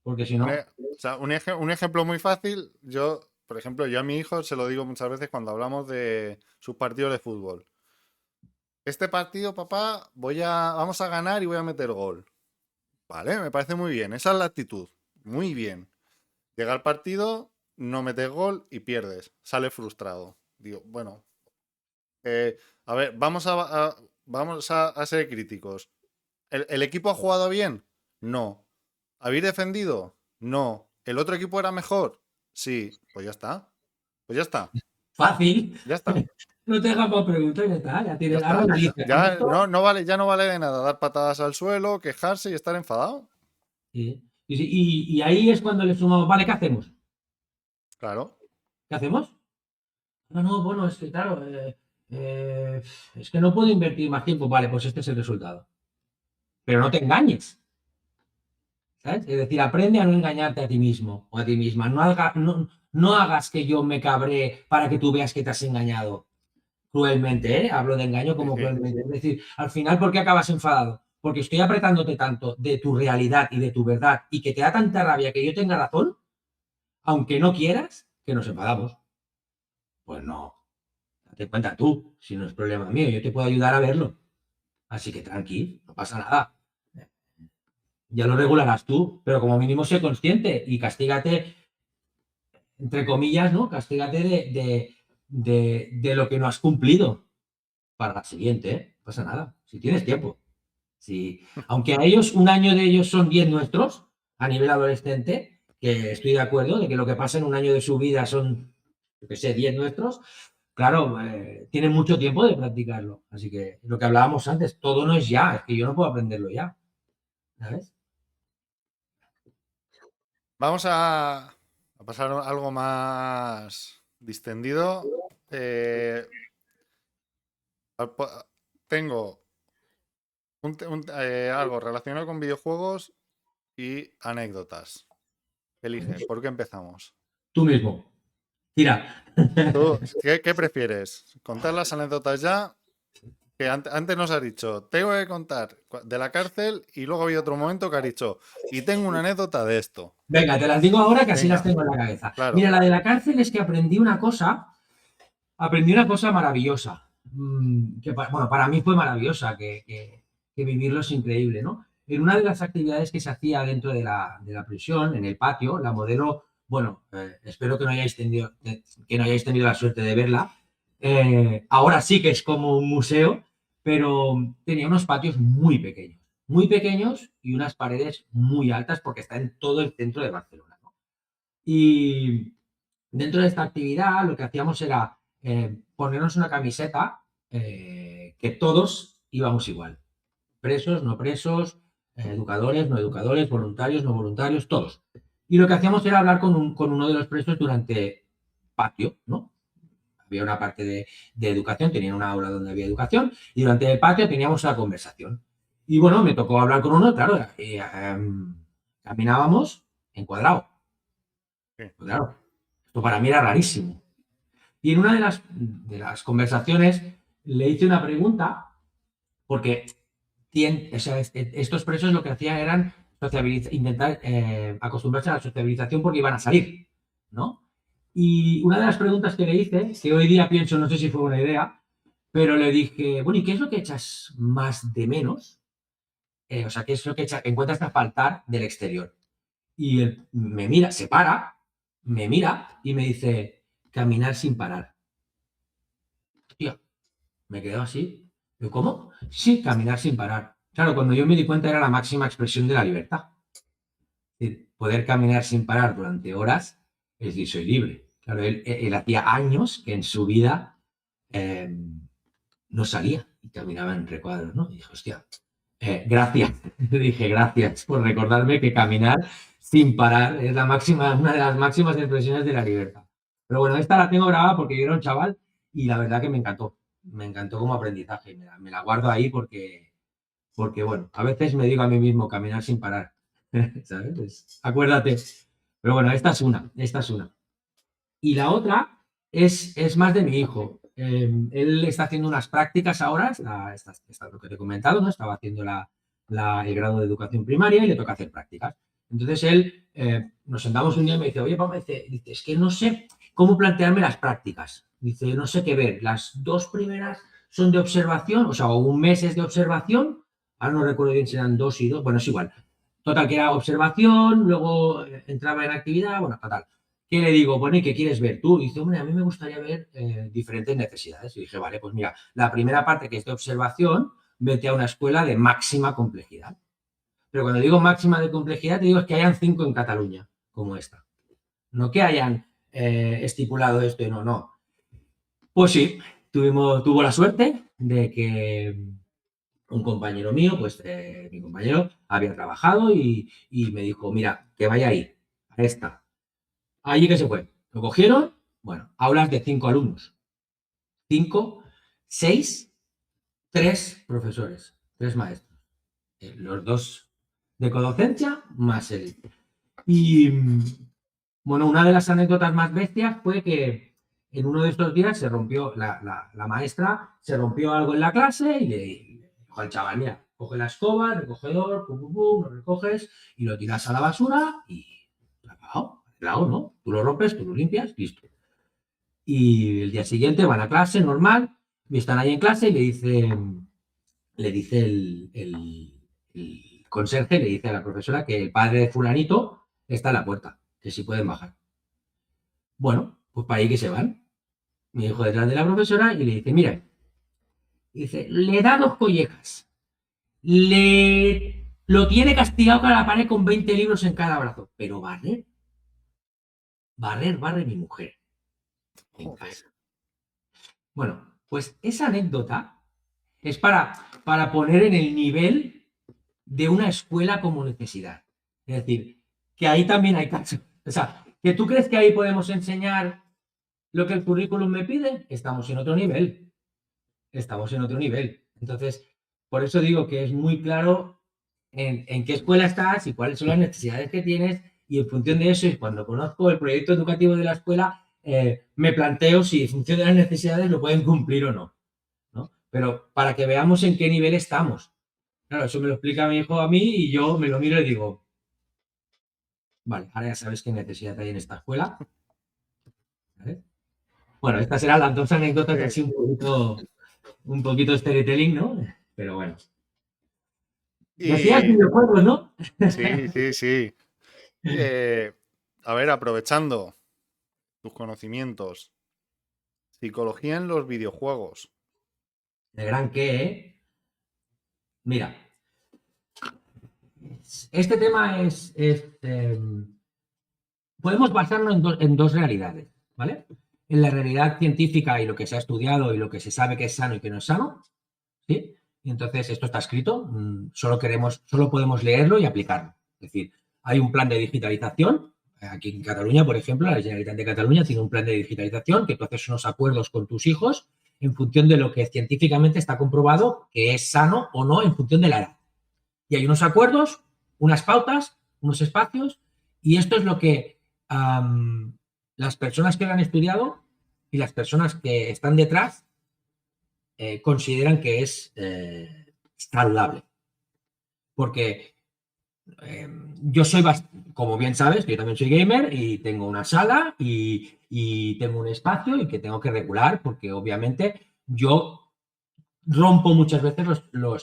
Porque si no... O sea, un ejemplo muy fácil, yo, por ejemplo, yo a mi hijo se lo digo muchas veces cuando hablamos de sus partidos de fútbol. Este partido, papá, vamos a ganar y voy a meter gol. Vale, me parece muy bien. Esa es la actitud. Muy bien. Llega el partido, no metes gol y pierdes. Sale frustrado. Digo, bueno, a ver, vamos a ser críticos. ¿El equipo ha jugado bien? No. ¿Habéis defendido? No. ¿El otro equipo era mejor? Sí. Pues ya está. Pues ya está. Fácil. Ya está. No te dejas para preguntar y ya está. Ya Ya tienes, ahora está. analiza. ¿Has Ya visto? no vale, ya no vale de nada dar patadas al suelo, quejarse y estar enfadado. Sí. Y ahí es cuando le sumamos, vale, ¿qué hacemos? Claro. ¿Qué hacemos? No, no, bueno, es que claro, eh, es que no puedo invertir más tiempo. Vale, pues este es el resultado. Pero no te engañes, ¿sabes? Es decir, aprende a no engañarte a ti mismo o a ti misma. No hagas que yo me cabré para que tú veas que te has engañado cruelmente, ¿eh? Hablo de engaño Sí, como sí. cruelmente. Es decir, al final, ¿por qué acabas enfadado? Porque estoy apretándote tanto de tu realidad y de tu verdad y que te da tanta rabia que yo tenga razón, aunque no quieras, que nos enfadamos. Pues no, date cuenta tú, si no es problema mío, yo te puedo ayudar a verlo. Así que tranqui, no pasa nada. Ya lo regularás tú, pero como mínimo sé consciente y castígate, entre comillas, ¿no? Castígate de lo que no has cumplido para la siguiente, ¿eh? No pasa nada, si tienes tiempo. Si, aunque a ellos, un año de ellos son 10 nuestros, a nivel adolescente, que estoy de acuerdo de que lo que pasa en un año de su vida son, yo qué sé, 10 nuestros, claro, tienen mucho tiempo de practicarlo. Así que lo que hablábamos antes, todo no es ya, es que yo no puedo aprenderlo ya, ¿sabes? Vamos a pasar a algo más distendido. Eh, tengo algo relacionado con videojuegos y anécdotas. Elige, ¿por qué empezamos? Tú mismo, tira. ¿Tú qué prefieres? ¿Contar las anécdotas ya? Que antes nos has dicho, tengo que contar de la cárcel y luego había otro momento que has dicho, y tengo una anécdota de esto. Venga, te las digo ahora que así las Venga, tengo en la cabeza. Mira, claro. la de la cárcel es que aprendí una cosa maravillosa, que bueno, para mí fue maravillosa, que vivirlo es increíble, ¿no? En una de las actividades que se hacía dentro de la prisión, en el patio, la modelo, bueno, espero que no hayáis tenido la suerte de verla. Ahora sí que es como un museo, pero tenía unos patios muy pequeños y unas paredes muy altas porque está en todo el centro de Barcelona, ¿no? Y dentro de esta actividad lo que hacíamos era ponernos una camiseta que todos íbamos igual. Presos, no presos, educadores, no educadores, voluntarios, no voluntarios, todos. Y lo que hacíamos era hablar con uno de los presos durante patio, ¿no? Había una parte de educación, tenían una aula donde había educación, y durante el patio teníamos una conversación. Y bueno, me tocó hablar con uno, claro, caminábamos encuadrado. Sí. Pues claro, esto para mí era rarísimo. Y en una de las conversaciones le hice una pregunta, porque o sea, estos presos lo que hacían eran intentar acostumbrarse a la sociabilización porque iban a salir, ¿no? Y una de las preguntas que le hice, que hoy día pienso, no sé si fue buena idea, pero le dije, bueno, ¿y qué es lo que echas más de menos? O sea, ¿qué es lo que encuentras a faltar del exterior? Y él me mira, se para, me mira y me dice, caminar sin parar. Tío, me quedo así. Yo, ¿cómo? Sí, caminar sin parar. Claro, cuando yo me di cuenta era la máxima expresión de la libertad. Es decir, poder caminar sin parar durante horas es decir, soy libre. Claro, él hacía años que en su vida eh, no salía y caminaba en recuadros, ¿no? Y dije, hostia, gracias. Le dije, gracias por recordarme que caminar sin parar es una de las máximas expresiones de la libertad. Pero bueno, esta la tengo grabada porque yo era un chaval y la verdad que me encantó. Me encantó como aprendizaje. Me la guardo ahí porque, bueno, a veces me digo a mí mismo caminar sin parar. ¿Sabes? Acuérdate. Pero bueno, esta es una. Y la otra es más de mi hijo. Él está haciendo unas prácticas ahora, lo que te he comentado, ¿no? Estaba haciendo el grado de educación primaria y le toca hacer prácticas. Entonces él, nos sentamos un día y me dice, oye, papá, dice, es que no sé cómo plantearme las prácticas. Dice, no sé qué ver. Las dos primeras son de observación, o sea, un mes es de observación. Ahora no recuerdo bien si eran 2 y 2, bueno, es igual. Total, que era observación, luego entraba en actividad, bueno, total. ¿Qué le digo? Bueno, ¿y qué quieres ver tú? Y dice, hombre, a mí me gustaría ver diferentes necesidades. Y dije, vale, pues mira, la primera parte que es de observación, vete a una escuela de máxima complejidad. Pero cuando digo máxima de complejidad, te digo es que hayan 5 en Cataluña, como esta. No que hayan estipulado esto y no, no. Pues sí, tuvo la suerte de que un compañero mío, pues mi compañero había trabajado y me dijo, mira, que vaya ahí, a esta. Allí que se fue. Lo cogieron, bueno, aulas de 5 alumnos. 5, 6, 3 profesores, 3 maestros. Los 2 de codocencia más él. Y bueno, una de las anécdotas más bestias fue que en uno de estos días se rompió, la maestra se rompió algo en la clase y le dijo al chaval, mira, coge la escoba, el recogedor, pum, pum, pum, lo recoges y lo tiras a la basura y acabado, claro, ¿no? Tú lo rompes, tú lo limpias, listo. Y el día siguiente van a clase normal, y están ahí en clase y le dice el conserje, le dice a la profesora que el padre de fulanito está en la puerta, que si pueden bajar. Bueno, pues para ahí que se van. Mi hijo detrás de la profesora y le dice, mira, dice, le da 2 collejas, lo tiene castigado con la pared con 20 libros en cada brazo, pero barre mi mujer en Joder. casa. Bueno, pues esa anécdota es para poner en el nivel de una escuela como necesidad. Es decir, que ahí también hay casos. O sea, que tú crees que ahí podemos enseñar lo que el currículum me pide, estamos en otro nivel. Estamos en otro nivel. Entonces, por eso digo que es muy claro en qué escuela estás y cuáles son las necesidades que tienes, y en función de eso, y cuando conozco el proyecto educativo de la escuela, me planteo si en función de las necesidades lo pueden cumplir o no, ¿no? Pero para que veamos en qué nivel estamos. Claro, eso me lo explica mi hijo a mí y yo me lo miro y digo, vale, ahora ya sabes qué necesidad hay en esta escuela. ¿Vale? Bueno, estas eran las 2 anécdotas así un poquito storytelling, ¿no? Pero bueno. Decías Y videojuegos, ¿no? sí, sí, sí. Eh, a ver, aprovechando tus conocimientos, psicología en los videojuegos. El gran qué, ¿eh? Mira, este tema podemos basarnos en dos realidades, ¿vale? En la realidad científica y lo que se ha estudiado y lo que se sabe que es sano y que no es sano, ¿sí? Y entonces esto está escrito, solo podemos leerlo y aplicarlo. Es decir, hay un plan de digitalización. Aquí en Cataluña, por ejemplo, la Generalitat de Cataluña tiene un plan de digitalización que tú haces unos acuerdos con tus hijos en función de lo que científicamente está comprobado que es sano o no en función de la edad. Y hay unos acuerdos, unas pautas, unos espacios, y esto es lo que las personas que lo han estudiado y las personas que están detrás consideran que es saludable. Porque yo soy, como bien sabes, yo también soy gamer y tengo una sala y tengo un espacio y que tengo que regular porque obviamente yo rompo muchas veces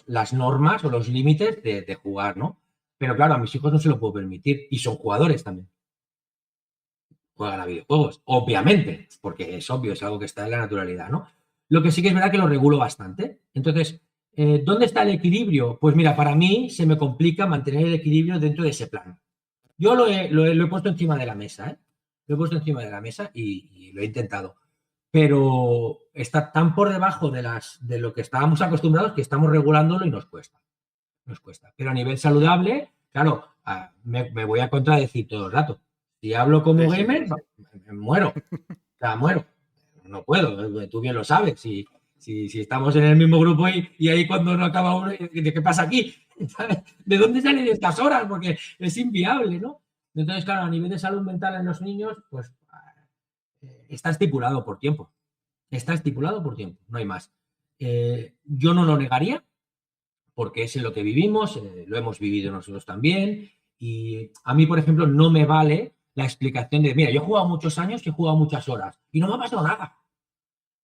las normas o los límites de jugar, ¿no? Pero claro, a mis hijos no se lo puedo permitir y son jugadores también. Juegan a videojuegos, obviamente, porque es obvio, es algo que está en la naturalidad, ¿no? Lo que sí que es verdad que lo regulo bastante. Entonces, ¿dónde está el equilibrio? Pues mira, para mí se me complica mantener el equilibrio dentro de ese plan. Yo lo he puesto encima de la mesa, ¿eh? Lo he puesto encima de la mesa y lo he intentado. Pero está tan por debajo de lo que estábamos acostumbrados que estamos regulándolo y nos cuesta. Nos cuesta. Pero a nivel saludable, claro, me voy a contradecir todo el rato. Si hablo como Sí, sí, gamer, sí. me muero. O sea, muero. No puedo, tú bien lo sabes. Si estamos en el mismo grupo y ahí cuando no acaba uno, ¿de qué pasa aquí? ¿Sabes? ¿De dónde salen estas horas? Porque es inviable, ¿no? Entonces, claro, a nivel de salud mental en los niños, pues está estipulado por tiempo. Está estipulado por tiempo, no hay más. Yo no lo negaría, porque es en lo que vivimos, lo hemos vivido nosotros también. Y a mí, por ejemplo, no me vale la explicación de, mira, yo he jugado muchos años y he jugado muchas horas y no me ha pasado nada.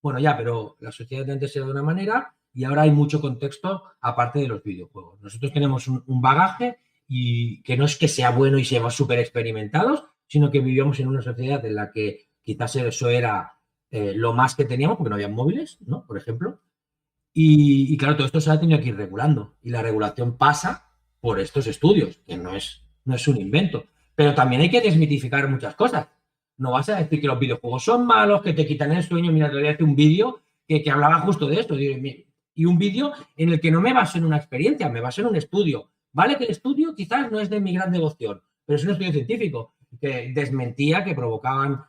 Bueno, ya, pero la sociedad de antes era de una manera y ahora hay mucho contexto aparte de los videojuegos. Nosotros tenemos un bagaje y que no es que sea bueno y seamos súper experimentados, sino que vivíamos en una sociedad en la que quizás eso era lo más que teníamos, porque no había móviles, ¿no? Por ejemplo. Y claro, todo esto se ha tenido que ir regulando. Y la regulación pasa por estos estudios, que no es un invento. Pero también hay que desmitificar muchas cosas. No vas a decir que los videojuegos son malos, que te quitan el sueño. Mira, te voy a hacer un vídeo que hablaba justo de esto. Y un vídeo en el que no me baso en una experiencia, me baso en un estudio. Vale que el estudio quizás no es de mi gran devoción, pero es un estudio científico que desmentía que provocaban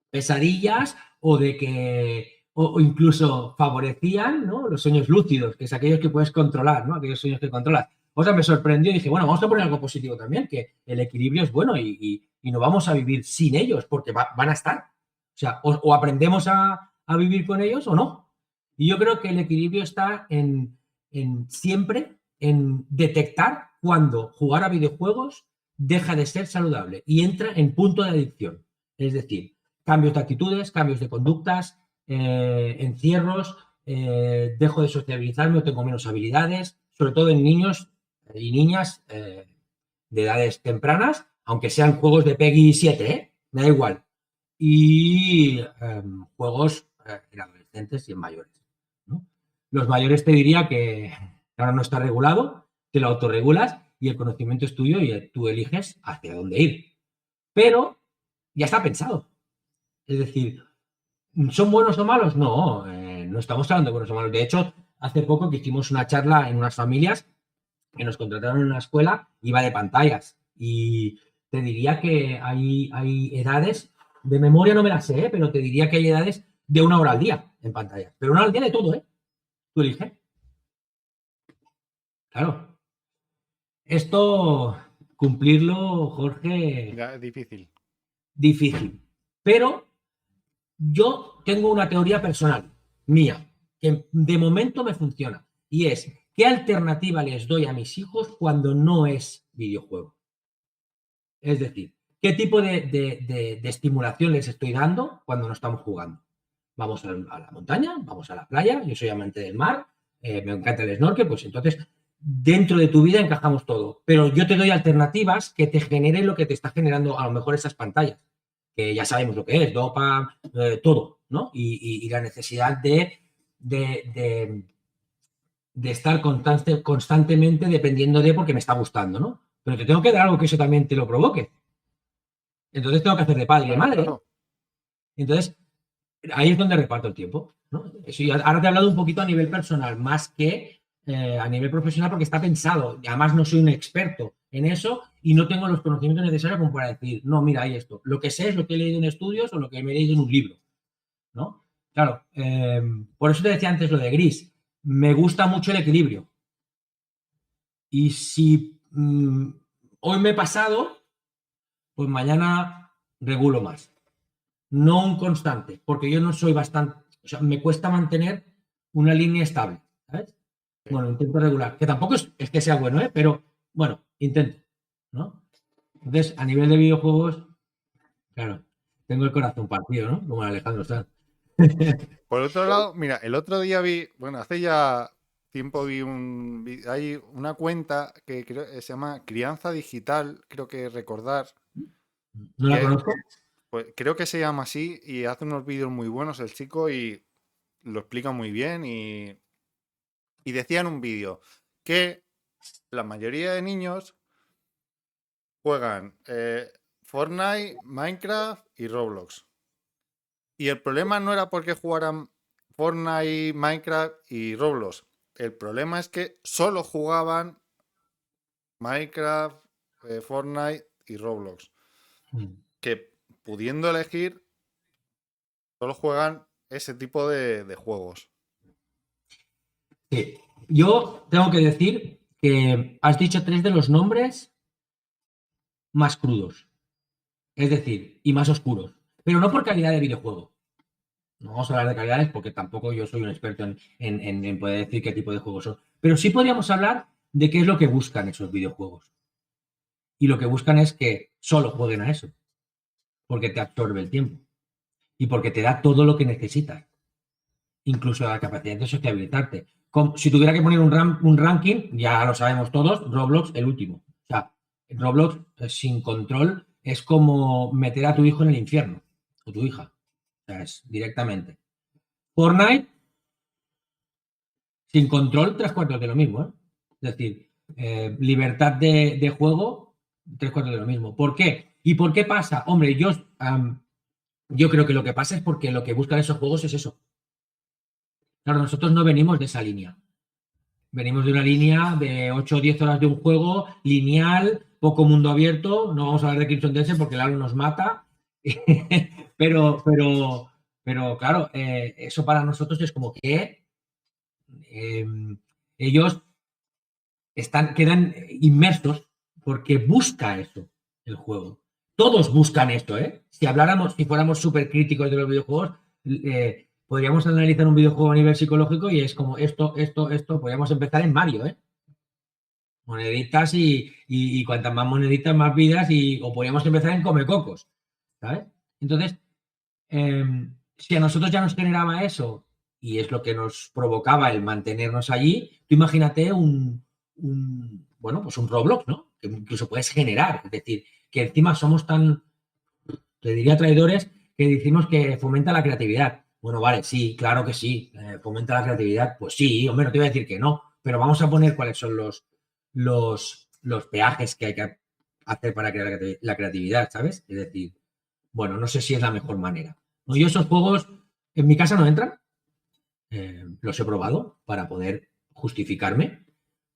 pesadillas o de que o incluso favorecían, ¿no?, los sueños lúcidos, que es aquellos que puedes controlar, ¿no? Aquellos sueños que controlas. O sea, me sorprendió y dije, bueno, vamos a poner algo positivo también, que el equilibrio es bueno y no vamos a vivir sin ellos, porque van a estar. O sea, o aprendemos a vivir con ellos o no. Y yo creo que el equilibrio está siempre en detectar cuando jugar a videojuegos deja de ser saludable y entra en punto de adicción. Es decir, cambios de actitudes, cambios de conductas, encierros, dejo de sociabilizarme o tengo menos habilidades, sobre todo en niños y niñas de edades tempranas, aunque sean juegos de PEGI 7, me da igual. Y juegos en adolescentes y en mayores, ¿no? Los mayores te diría que ahora no está regulado, te lo autorregulas y el conocimiento es tuyo y tú eliges hacia dónde ir. Pero ya está pensado. Es decir, ¿son buenos o malos? No, no estamos hablando de buenos o malos. De hecho, hace poco que hicimos una charla en unas familias que nos contrataron en una escuela, iba de pantallas. Y te diría que hay edades, de memoria no me las sé, pero te diría que hay edades de 1 hora al día en pantalla. Pero 1 hora al día de todo, ¿eh? Tú eliges. Claro. Esto, cumplirlo, Jorge, Ya es difícil. difícil. Pero yo tengo una teoría personal, mía, que de momento me funciona. Y es, ¿qué alternativa les doy a mis hijos cuando no es videojuego? Es decir, ¿qué tipo de estimulación les estoy dando cuando no estamos jugando? Vamos a la montaña, vamos a la playa, yo soy amante del mar, me encanta el snorkel, pues entonces dentro de tu vida encajamos todo. Pero yo te doy alternativas que te generen lo que te está generando a lo mejor esas pantallas, que ya sabemos lo que es, dopa, todo, ¿no? Y la necesidad de estar constantemente dependiendo de porque me está gustando, ¿no? Pero te tengo que dar algo que eso también te lo provoque. Entonces tengo que hacer de padre y de Claro, madre. claro. Entonces, ahí es donde reparto el tiempo, ¿no? Eso ahora te he hablado un poquito a nivel personal, más que a nivel profesional, porque está pensado. Además, no soy un experto en eso y no tengo los conocimientos necesarios como para decir, no, mira, hay esto. Lo que sé es lo que he leído en estudios o lo que me he leído en un libro, ¿no? Claro, por eso te decía antes lo de gris. Me gusta mucho el equilibrio. Y si hoy me he pasado, pues mañana regulo más. No un constante, porque yo no soy bastante, o sea, me cuesta mantener una línea estable, ¿sabes? Sí. Bueno, intento regular, que tampoco es que sea bueno, ¿eh? Pero bueno, intento, ¿no? Entonces, a nivel de videojuegos, claro, tengo el corazón partido, ¿no? Como Alejandro Sanz. Por otro lado, mira, el otro día vi, bueno, hace ya tiempo hay una cuenta que creo que se llama Crianza Digital, creo que recordar, ¿No la que conozco? pues, creo que se llama así y hace unos vídeos muy buenos el chico y lo explica muy bien y decía en un vídeo que la mayoría de niños juegan Fortnite, Minecraft y Roblox. Y el problema no era porque jugaran Fortnite, Minecraft y Roblox. El problema es que solo jugaban Minecraft, Fortnite y Roblox. Que pudiendo elegir, solo juegan ese tipo de juegos. Sí. Yo tengo que decir que has dicho 3 de los nombres más crudos, es decir, y más oscuros, pero no por calidad de videojuego. No vamos a hablar de calidades porque tampoco yo soy un experto en poder decir qué tipo de juegos son. Pero sí podríamos hablar de qué es lo que buscan esos videojuegos. Y lo que buscan es que solo jueguen a eso, porque te absorbe el tiempo y porque te da todo lo que necesitas, incluso la capacidad de sociabilizarte. Como, si tuviera que poner un ranking, ya lo sabemos todos, Roblox el último. O sea, Roblox sin control es como meter a tu hijo en el infierno, o tu hija. O sea, es directamente. Fortnite sin control, 3/4 de lo mismo, ¿eh? Es decir, libertad de juego, 3/4 de lo mismo. ¿Por qué? ¿Y por qué pasa? Hombre, yo creo que lo que pasa es porque lo que buscan esos juegos es eso. Claro, nosotros no venimos de esa línea. Venimos de una línea de 8 o 10 horas de un juego lineal, poco mundo abierto. No vamos a hablar de Crimson Desert porque el Halo nos mata. pero claro, eso para nosotros es como que ellos quedan inmersos porque busca eso el juego. Todos buscan esto, ¿eh? Si fuéramos súper críticos de los videojuegos, podríamos analizar un videojuego a nivel psicológico y es como esto, podríamos empezar en Mario, ¿eh? Moneditas y cuantas más moneditas, más vidas, o podríamos empezar en Comecocos, ¿sabes? Entonces, Si a nosotros ya nos generaba eso y es lo que nos provocaba el mantenernos allí, tú imagínate bueno, pues un Roblox, ¿no? Que incluso puedes generar, es decir, que encima somos tan, te diría traidores, que decimos que fomenta la creatividad. Bueno, vale, sí, claro que sí, fomenta la creatividad, pues sí, hombre, no te voy a decir que no, pero vamos a poner cuáles son los peajes que hay que hacer para crear la creatividad, ¿sabes? Es decir, bueno, no sé si es la mejor manera. No, yo esos juegos en mi casa no entran, los he probado para poder justificarme,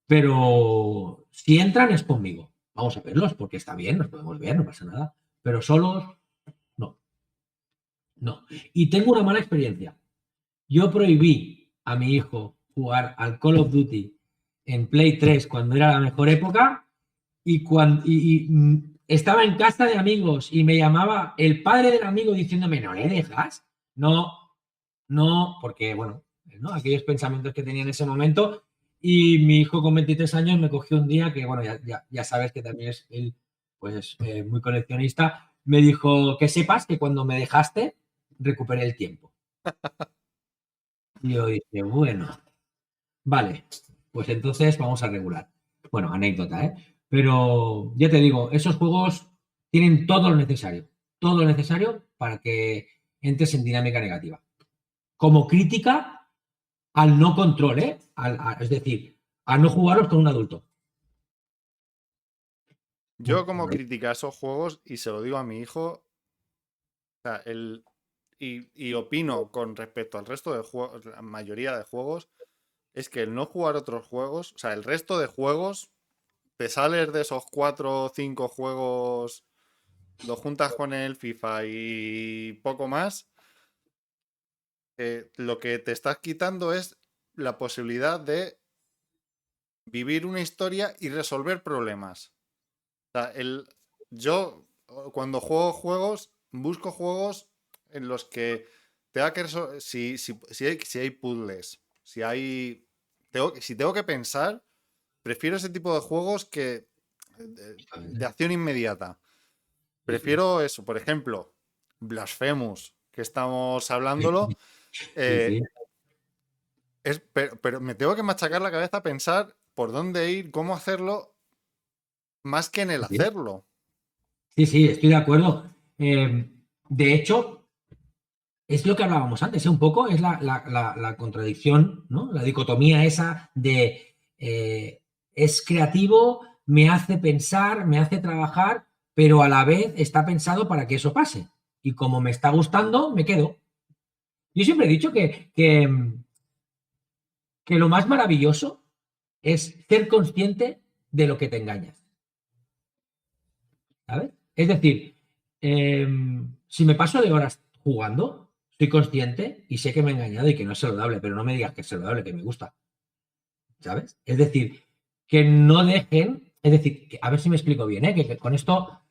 pero si entran es conmigo. Vamos a verlos porque está bien, nos podemos ver, no pasa nada, pero solos, no, no. Y tengo una mala experiencia. Yo prohibí a mi hijo jugar al Call of Duty en Play 3 cuando era la mejor época y estaba en casa de amigos y me llamaba el padre del amigo diciéndome, ¿no le dejas? No, no, porque, bueno, ¿no? Aquellos pensamientos que tenía en ese momento. Y mi hijo con 23 años me cogió un día que, bueno, ya sabes que también es él, pues, muy coleccionista. Me dijo, que sepas que cuando me dejaste, recuperé el tiempo. Y yo dije, bueno, vale, pues entonces vamos a regular. Bueno, anécdota, ¿eh? Pero ya te digo, esos juegos tienen todo lo necesario para que entres en dinámica negativa. Como crítica al no control, ¿eh? Es decir, a no jugarlos con un adulto. Yo como crítica a esos juegos, y se lo digo a mi hijo, o sea, y opino con respecto al resto de juegos, la mayoría de juegos, es que el no jugar otros juegos, o sea, el resto de juegos, te sales de esos 4 o 5 juegos, lo juntas con el FIFA y poco más, lo que te estás quitando es la posibilidad de vivir una historia y resolver problemas. O sea, yo cuando juego juegos, busco juegos en los que tenga que resolver, si hay puzzles, si tengo que pensar, prefiero ese tipo de juegos que de acción inmediata. Prefiero eso, por ejemplo, Blasphemous, que estamos hablándolo, Sí, sí. pero me tengo que machacar la cabeza a pensar por dónde ir, cómo hacerlo, más que en el Sí, hacerlo. sí, sí, estoy de acuerdo. De hecho, es lo que hablábamos antes, ¿eh? Un poco es la contradicción, ¿no? La dicotomía esa de es creativo, me hace pensar, me hace trabajar, pero a la vez está pensado para que eso pase. Y como me está gustando, me quedo. Yo siempre he dicho que lo más maravilloso es ser consciente de lo que te engañas. ¿Sabes? Es decir, si me paso de horas jugando, soy consciente y sé que me he engañado y que no es saludable, pero no me digas que es saludable, que me gusta. ¿Sabes? Es decir, que no dejen, es decir, a ver si me explico bien, ¿eh? Que con esto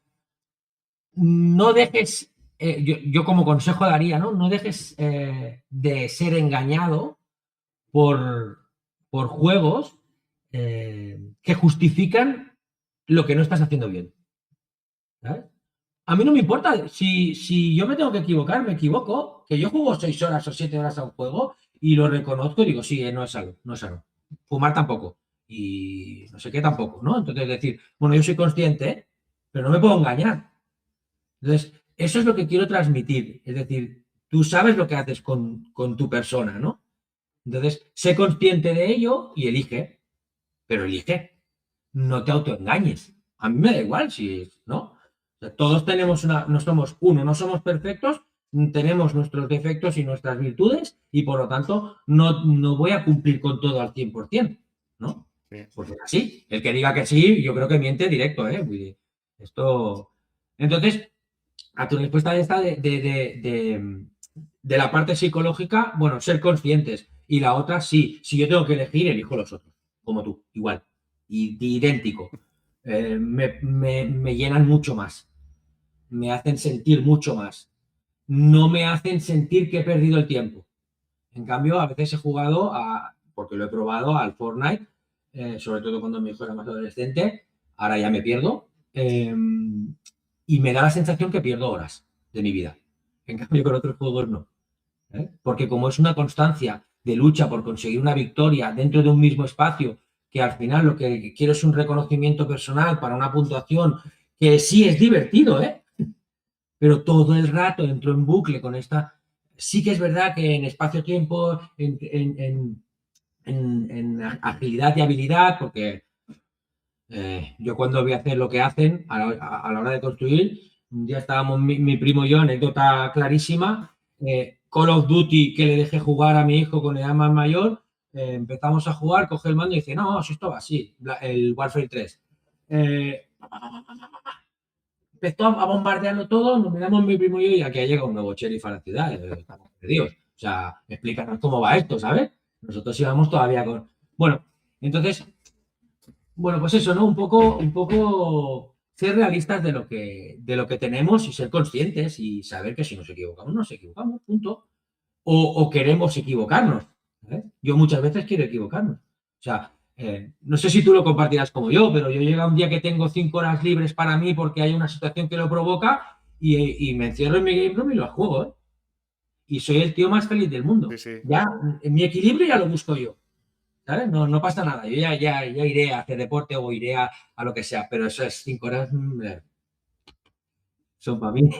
no dejes, yo como consejo daría, ¿no? No dejes de ser engañado por, por juegos que justifican lo que no estás haciendo bien. ¿Sabes? A mí no me importa. Si yo me tengo que equivocar, me equivoco. Que yo juego 6 horas o 7 horas a un juego y lo reconozco y digo, sí, no es sano, no es sano. Fumar tampoco. Y no sé qué tampoco, ¿no? Entonces decir, bueno, yo soy consciente, pero no me puedo engañar. Entonces, eso es lo que quiero transmitir. Es decir, tú sabes lo que haces con tu persona, ¿no? Entonces, sé consciente de ello y elige, pero elige. No te autoengañes. A mí me da igual si, ¿no? O sea, todos tenemos no somos uno, no somos perfectos, tenemos nuestros defectos y nuestras virtudes y por lo tanto no voy a cumplir con todo al 100%, ¿no? Sí. Pues es así. El que diga que sí, yo creo que miente directo, ¿eh? Esto. Entonces, a tu respuesta esta de la parte psicológica, bueno, ser conscientes. Y la otra, sí, si yo tengo que elegir, elijo los otros, como tú, igual, idéntico. Me llenan mucho más, me hacen sentir mucho más. No me hacen sentir que he perdido el tiempo. En cambio, a veces he jugado, porque lo he probado, al Fortnite, sobre todo cuando mi hijo era más adolescente, ahora ya me pierdo, y me da la sensación que pierdo horas de mi vida. En cambio, con otros juegos no. Porque como es una constancia de lucha por conseguir una victoria dentro de un mismo espacio, que al final lo que quiero es un reconocimiento personal para una puntuación que sí es divertido, pero todo el rato entro en bucle con esta. Sí que es verdad que en espacio-tiempo, en agilidad y habilidad, porque yo cuando voy a hacer lo que hacen a la hora de construir, un día estábamos mi primo y yo, anécdota clarísima, Call of Duty que le dejé jugar a mi hijo con edad más mayor, empezamos a jugar, coge el mando y dice, no, si esto va así, el Warfare 3. Empezó a bombardearlo todo, nos miramos mi primo y yo y aquí ha llegado un nuevo sheriff a la ciudad, estamos perdidos. O sea, explícanos cómo va esto, ¿sabes? Nosotros íbamos todavía con... Bueno, entonces bueno, pues eso, ¿no? Un poco ser realistas de lo que tenemos y ser conscientes y saber que si nos equivocamos, punto. O queremos equivocarnos. Yo muchas veces quiero equivocarnos. O sea, no sé si tú lo compartirás como yo, pero yo llega un día que tengo 5 horas libres para mí porque hay una situación que lo provoca y me encierro en mi game room y lo juego, ¿eh? Y soy el tío más feliz del Sí, mundo. sí. Ya, en mi equilibrio ya lo busco yo. ¿Sabes? No, no pasa nada. Yo ya iré a hacer deporte o iré a lo que sea, pero esas 5 horas son para mí.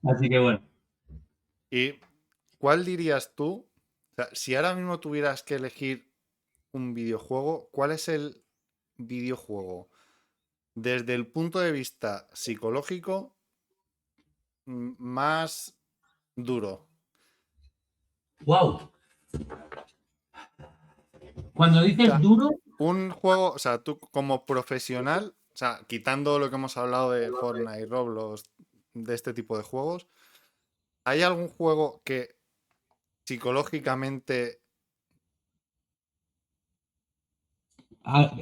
Así que bueno. ¿Y cuál dirías tú? O sea, si ahora mismo tuvieras que elegir un videojuego, ¿cuál es el videojuego desde el punto de vista psicológico más duro? ¡Wow! Cuando O dices sea, duro, un juego, o sea, tú como profesional, o sea, quitando lo que hemos hablado de Fortnite, Roblox, de este tipo de juegos, ¿hay algún juego que psicológicamente...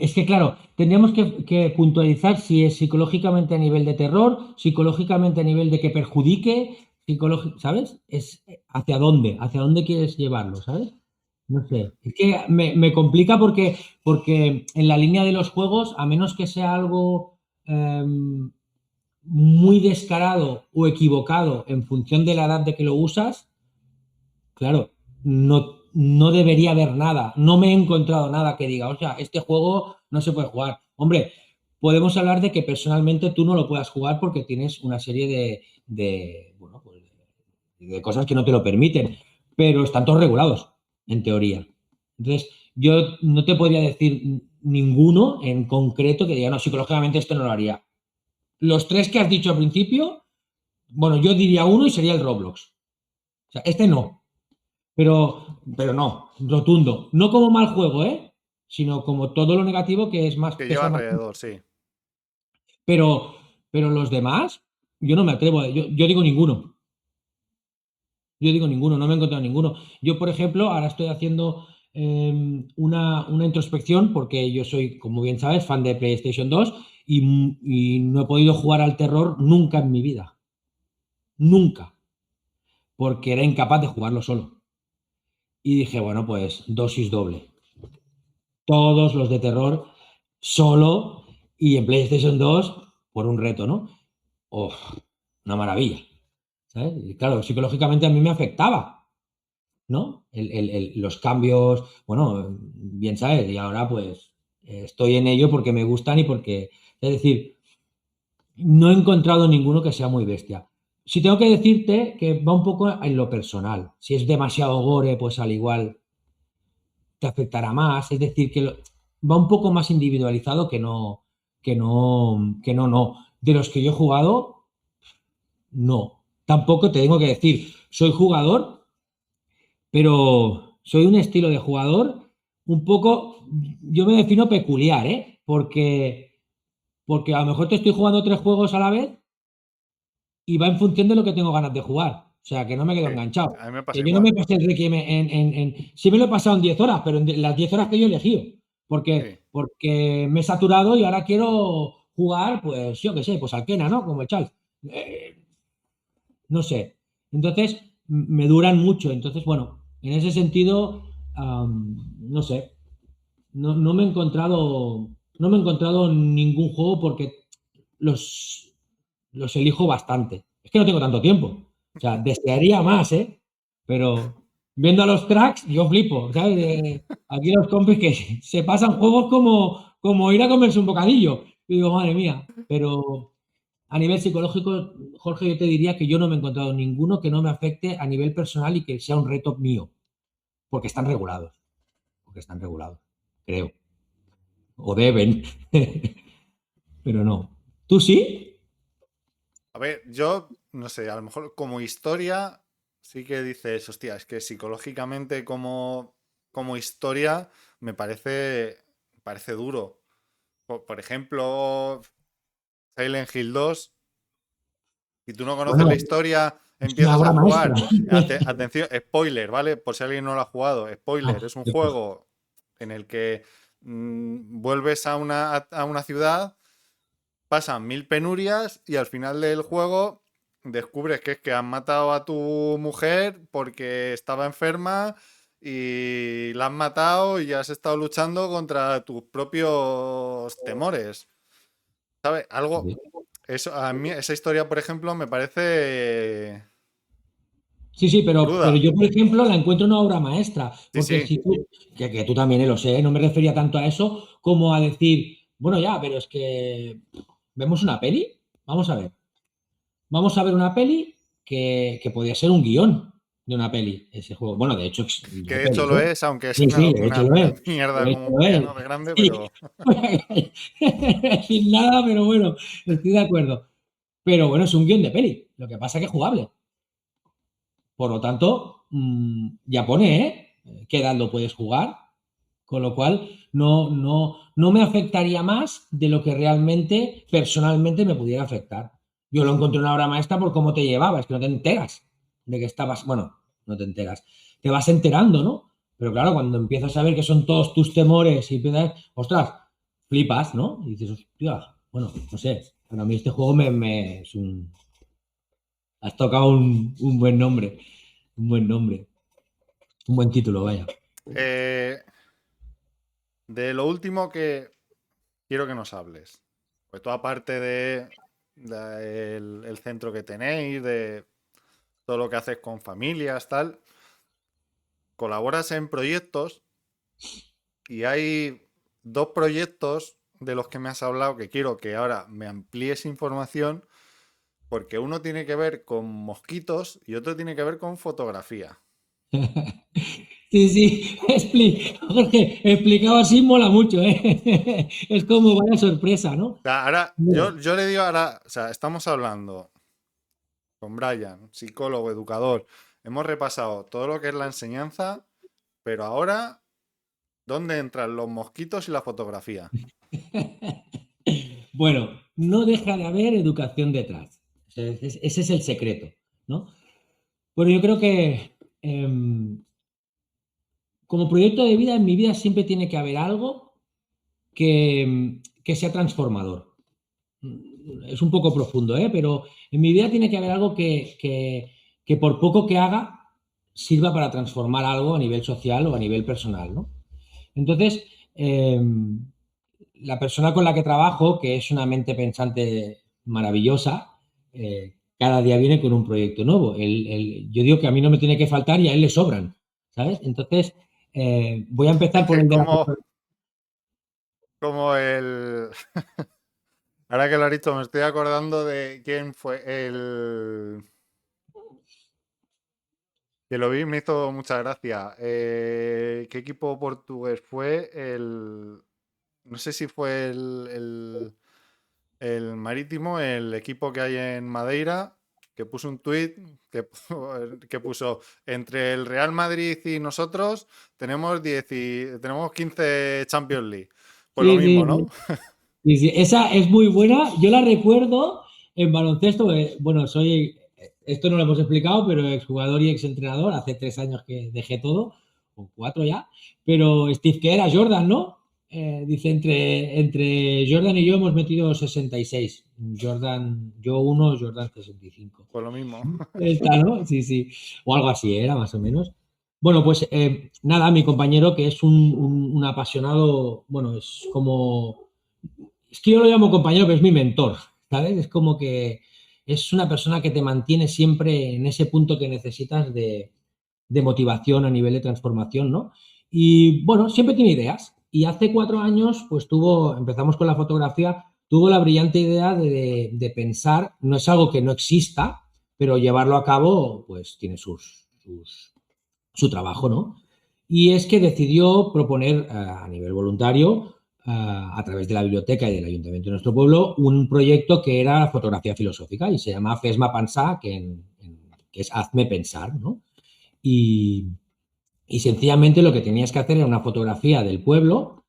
es que claro, tendríamos que puntualizar si es psicológicamente a nivel de terror, psicológicamente a nivel de que perjudique, ¿sabes? Es hacia dónde quieres llevarlo, ¿sabes? No sé. Es que me complica porque en la línea de los juegos, a menos que sea algo muy descarado o equivocado en función de la edad de que lo usas, claro, no debería haber nada. No me he encontrado nada que diga, o sea, este juego no se puede jugar. Hombre, podemos hablar de que personalmente tú no lo puedas jugar porque tienes una serie bueno, pues, de cosas que no te lo permiten, pero están todos regulados, en teoría. Entonces, yo no te podría decir ninguno en concreto que diga, no, psicológicamente esto no lo haría. Los tres que has dicho al principio, bueno, yo diría uno y sería el Roblox. O sea, este no, pero no, rotundo. No como mal juego, sino como todo lo negativo que es más, que lleva pesa más. alrededor, sí. Pero, pero los demás, yo no me atrevo. Yo digo ninguno. Yo digo ninguno, no me he encontrado ninguno. Yo, por ejemplo, ahora estoy haciendo una introspección porque yo soy, como bien sabes, fan de PlayStation 2 y no he podido jugar al terror nunca en mi vida. Nunca. Porque era incapaz de jugarlo solo. Y dije, bueno, pues dosis doble. Todos los de terror solo y en PlayStation 2 por un reto, ¿no? ¡Oh! Una maravilla. ¿Sabes? Y claro, psicológicamente a mí me afectaba, ¿no? Los cambios, bueno, bien sabes, y ahora pues estoy en ello porque me gustan y porque, es decir, no he encontrado ninguno que sea muy bestia. Si tengo que decirte que va un poco en lo personal. Si es demasiado gore, pues al igual te afectará más. Es decir, que va un poco más individualizado que no. De los que yo he jugado, no. Tampoco te tengo que decir, soy jugador, pero soy un estilo de jugador un poco, yo me defino peculiar, ¿eh? Porque a lo mejor te estoy jugando 3 juegos a la vez y va en función de lo que tengo ganas de jugar. O sea, que no me quedo Sí, enganchado. a mí me Que pasa yo no me igual. pasé el Requiem sí me lo he pasado en 10 horas, pero en las 10 horas que yo he elegido. Sí. Porque me he saturado y ahora quiero jugar, pues yo qué sé, pues al Kena, ¿no? Como el Charles. Eh, no sé. Entonces, me duran mucho. Entonces, bueno, en ese sentido, no sé. No me he encontrado. No me he encontrado ningún juego porque los, los elijo bastante. Es que no tengo tanto tiempo. O sea, desearía más, ¿eh? Pero viendo a los cracks, yo flipo, ¿sabes? Aquí los compis que se pasan juegos como ir a comerse un bocadillo. Y digo, madre mía, pero a nivel psicológico, Jorge, yo te diría que yo no me he encontrado ninguno que no me afecte a nivel personal y que sea un reto mío, porque están regulados, creo, o deben, pero no. ¿Tú sí? A ver, yo no sé, a lo mejor como historia sí que dices, hostia, es que psicológicamente como historia me parece duro. Por ejemplo, Silent Hill 2, si tú no conoces la Bueno, historia, es una empiezas a obra maestra. jugar. Atención, spoiler, ¿vale? Por si alguien no lo ha jugado, spoiler, Ah, es un después. juego en el que vuelves a una ciudad, pasan 1000 penurias y al final del juego descubres que es que han matado a tu mujer porque estaba enferma y la han matado y has estado luchando contra tus propios temores. ¿Sabes? Algo, eso, a mí esa historia, por ejemplo, me parece Sí, sí, pero cruda. yo, por ejemplo, la encuentro una obra maestra, Sí, porque sí. si tú, que tú también lo sé, no me refería tanto a eso como a decir, bueno, ya, pero es que vemos una peli, vamos a ver, vamos a ver una peli que podía ser un guión de una peli, ese juego. Bueno, de hecho, Que hay de hecho pelis, lo ¿eh? es, aunque es Sí, una, sí, de hecho una, lo una es, mierda de como hecho un lo es. piano de grande, Sí. pero Sin nada, pero bueno, estoy de acuerdo. Pero bueno, es un guión de peli, lo que pasa es que es jugable. Por lo tanto, ya pone, qué edad lo puedes jugar, con lo cual no me afectaría más de lo que realmente personalmente me pudiera afectar. Yo lo encontré una obra maestra por cómo te llevaba, es que no te enteras de que estabas, bueno, no te enteras, te vas enterando, ¿no? Pero claro, cuando empiezas a ver que son todos tus temores y empiezas, ostras, flipas, ¿no? Y dices, hostia, bueno, no sé, para mí este juego es has tocado un buen nombre, un buen nombre. Un buen título, vaya. eh, de lo último que quiero que nos hables. Pues toda parte el centro que tenéis, de todo lo que haces con familias, tal. Colaboras en proyectos y hay dos proyectos de los que me has hablado que quiero que ahora me amplíes información porque uno tiene que ver con mosquitos y otro tiene que ver con fotografía. Sí, sí, Jorge, explicado así mola mucho, ¿eh? Es como vaya sorpresa, ¿no? O sea, ahora, Bueno, yo le digo ahora, o sea, estamos hablando con Brian, psicólogo, educador. Hemos repasado todo lo que es la enseñanza, pero ahora, ¿dónde entran los mosquitos y la fotografía? bueno, no deja de haber educación detrás. Ese es el secreto, ¿no? Bueno, yo creo que como proyecto de vida, en mi vida siempre tiene que haber algo que sea transformador. Es un poco profundo, ¿eh? Pero en mi vida tiene que haber algo que por poco que haga sirva para transformar algo a nivel social o a nivel personal, ¿no? Entonces, la persona con la que trabajo, que es una mente pensante maravillosa, cada día viene con un proyecto nuevo. Yo digo que a mí no me tiene que faltar y a él le sobran, ¿sabes? Entonces, voy a empezar por Es el de la como, fotografía. como el... Ahora que lo has dicho, me estoy acordando de quién fue el... Que lo vi, me hizo mucha gracia. ¿Qué equipo portugués fue? No sé si fue el Marítimo, el equipo que hay en Madeira, que puso un tuit que puso entre el Real Madrid y nosotros tenemos 15 Champions League. Pues lo Sí, mismo, sí, ¿no? sí, sí, esa es muy buena. Yo la recuerdo en baloncesto. Bueno, esto no lo hemos explicado, pero exjugador y exentrenador. Hace 3 años que dejé todo, o 4 ya. Pero Steve, que era Jordan, ¿no? Dice, entre Jordan y yo hemos metido 66. Jordan, yo uno, Jordan 65. Pues lo mismo. Está, ¿no? Sí, sí. O algo así era, más o menos. Bueno, pues nada, mi compañero, que es un apasionado, bueno, es que yo lo llamo compañero, pero es mi mentor, ¿sabes? Es como que es una persona que te mantiene siempre en ese punto que necesitas de motivación a nivel de transformación, ¿no? Y bueno, siempre tiene ideas. Y hace 4 años, pues empezamos con la fotografía, tuvo la brillante idea de pensar, no es algo que no exista, pero llevarlo a cabo, pues tiene su trabajo, ¿no? Y es que decidió proponer a nivel voluntario, a través de la biblioteca y del ayuntamiento de nuestro pueblo, un proyecto que era fotografía filosófica y se llama Fes-me pensar, que es Hazme pensar, ¿no? Y, y sencillamente lo que tenías que hacer era una fotografía del pueblo,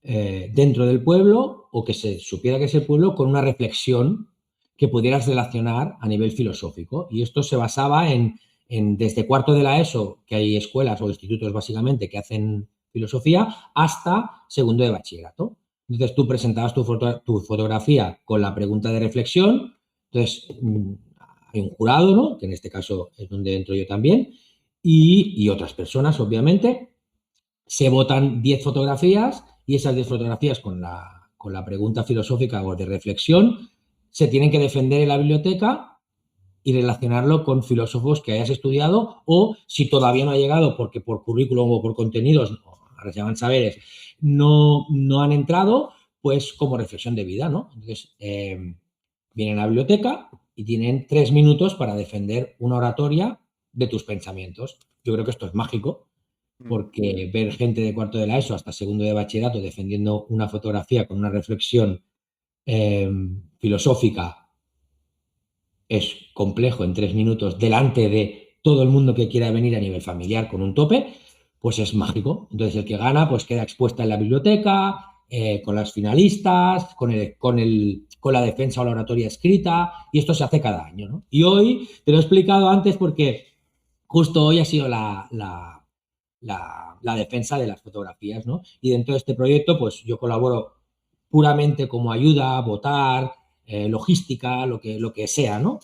dentro del pueblo, o que se supiera que es el pueblo, con una reflexión que pudieras relacionar a nivel filosófico. Y esto se basaba desde cuarto de la ESO, que hay escuelas o institutos básicamente que hacen filosofía, hasta segundo de bachillerato. Entonces tú presentabas tu fotografía con la pregunta de reflexión, entonces hay un jurado, ¿no? Que en este caso es donde entro yo también, y otras personas, obviamente. Se votan 10 fotografías y esas 10 fotografías con la pregunta filosófica o de reflexión se tienen que defender en la biblioteca y relacionarlo con filósofos que hayas estudiado, o si todavía no ha llegado porque por currículum o por contenidos, ahora se llaman saberes, no han entrado, pues como reflexión de vida, ¿no? Entonces, vienen a la biblioteca y tienen 3 minutos para defender una oratoria de tus pensamientos. Yo creo que esto es mágico, porque ver gente de cuarto de la ESO hasta segundo de bachillerato defendiendo una fotografía con una reflexión filosófica es complejo en 3 minutos delante de todo el mundo que quiera venir a nivel familiar con un tope, pues es mágico. Entonces el que gana pues queda expuesta en la biblioteca, con las finalistas, con la defensa o la oratoria escrita, y esto se hace cada año, ¿no? Y hoy, te lo he explicado antes porque justo hoy ha sido la defensa de las fotografías, ¿no? Y dentro de este proyecto, pues yo colaboro puramente como ayuda, votar, logística, lo que sea, ¿no?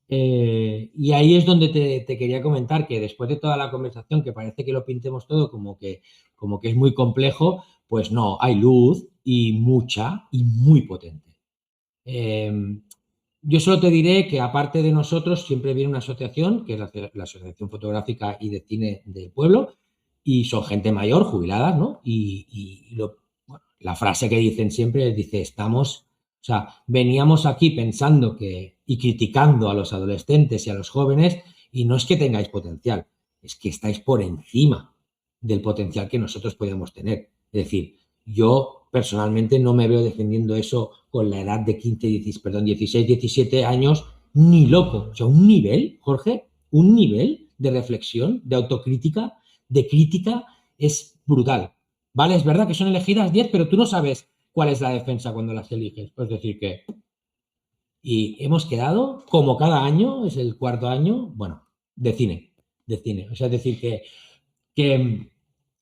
Y ahí es donde te quería comentar que después de toda la conversación, que parece que lo pintemos todo como que es muy complejo, pues no, hay luz y mucha y muy potente. Yo solo te diré que aparte de nosotros siempre viene una asociación, que es la Asociación Fotográfica y de Cine del Pueblo, y son gente mayor, jubiladas, ¿no? Bueno, la frase que dicen siempre dice, veníamos aquí pensando y criticando a los adolescentes y a los jóvenes, y no es que tengáis potencial, es que estáis por encima del potencial que nosotros podemos tener. Es decir, yo personalmente no me veo defendiendo eso con la edad de 16, 17 años, ni loco. O sea, un nivel, Jorge, un nivel de reflexión, de autocrítica, de crítica, es brutal. Vale, es verdad que son elegidas 10, pero tú no sabes cuál es la defensa cuando las eliges. Es decir, que... Y hemos quedado, como cada año, es el cuarto año, bueno, de cine. O sea, es decir, que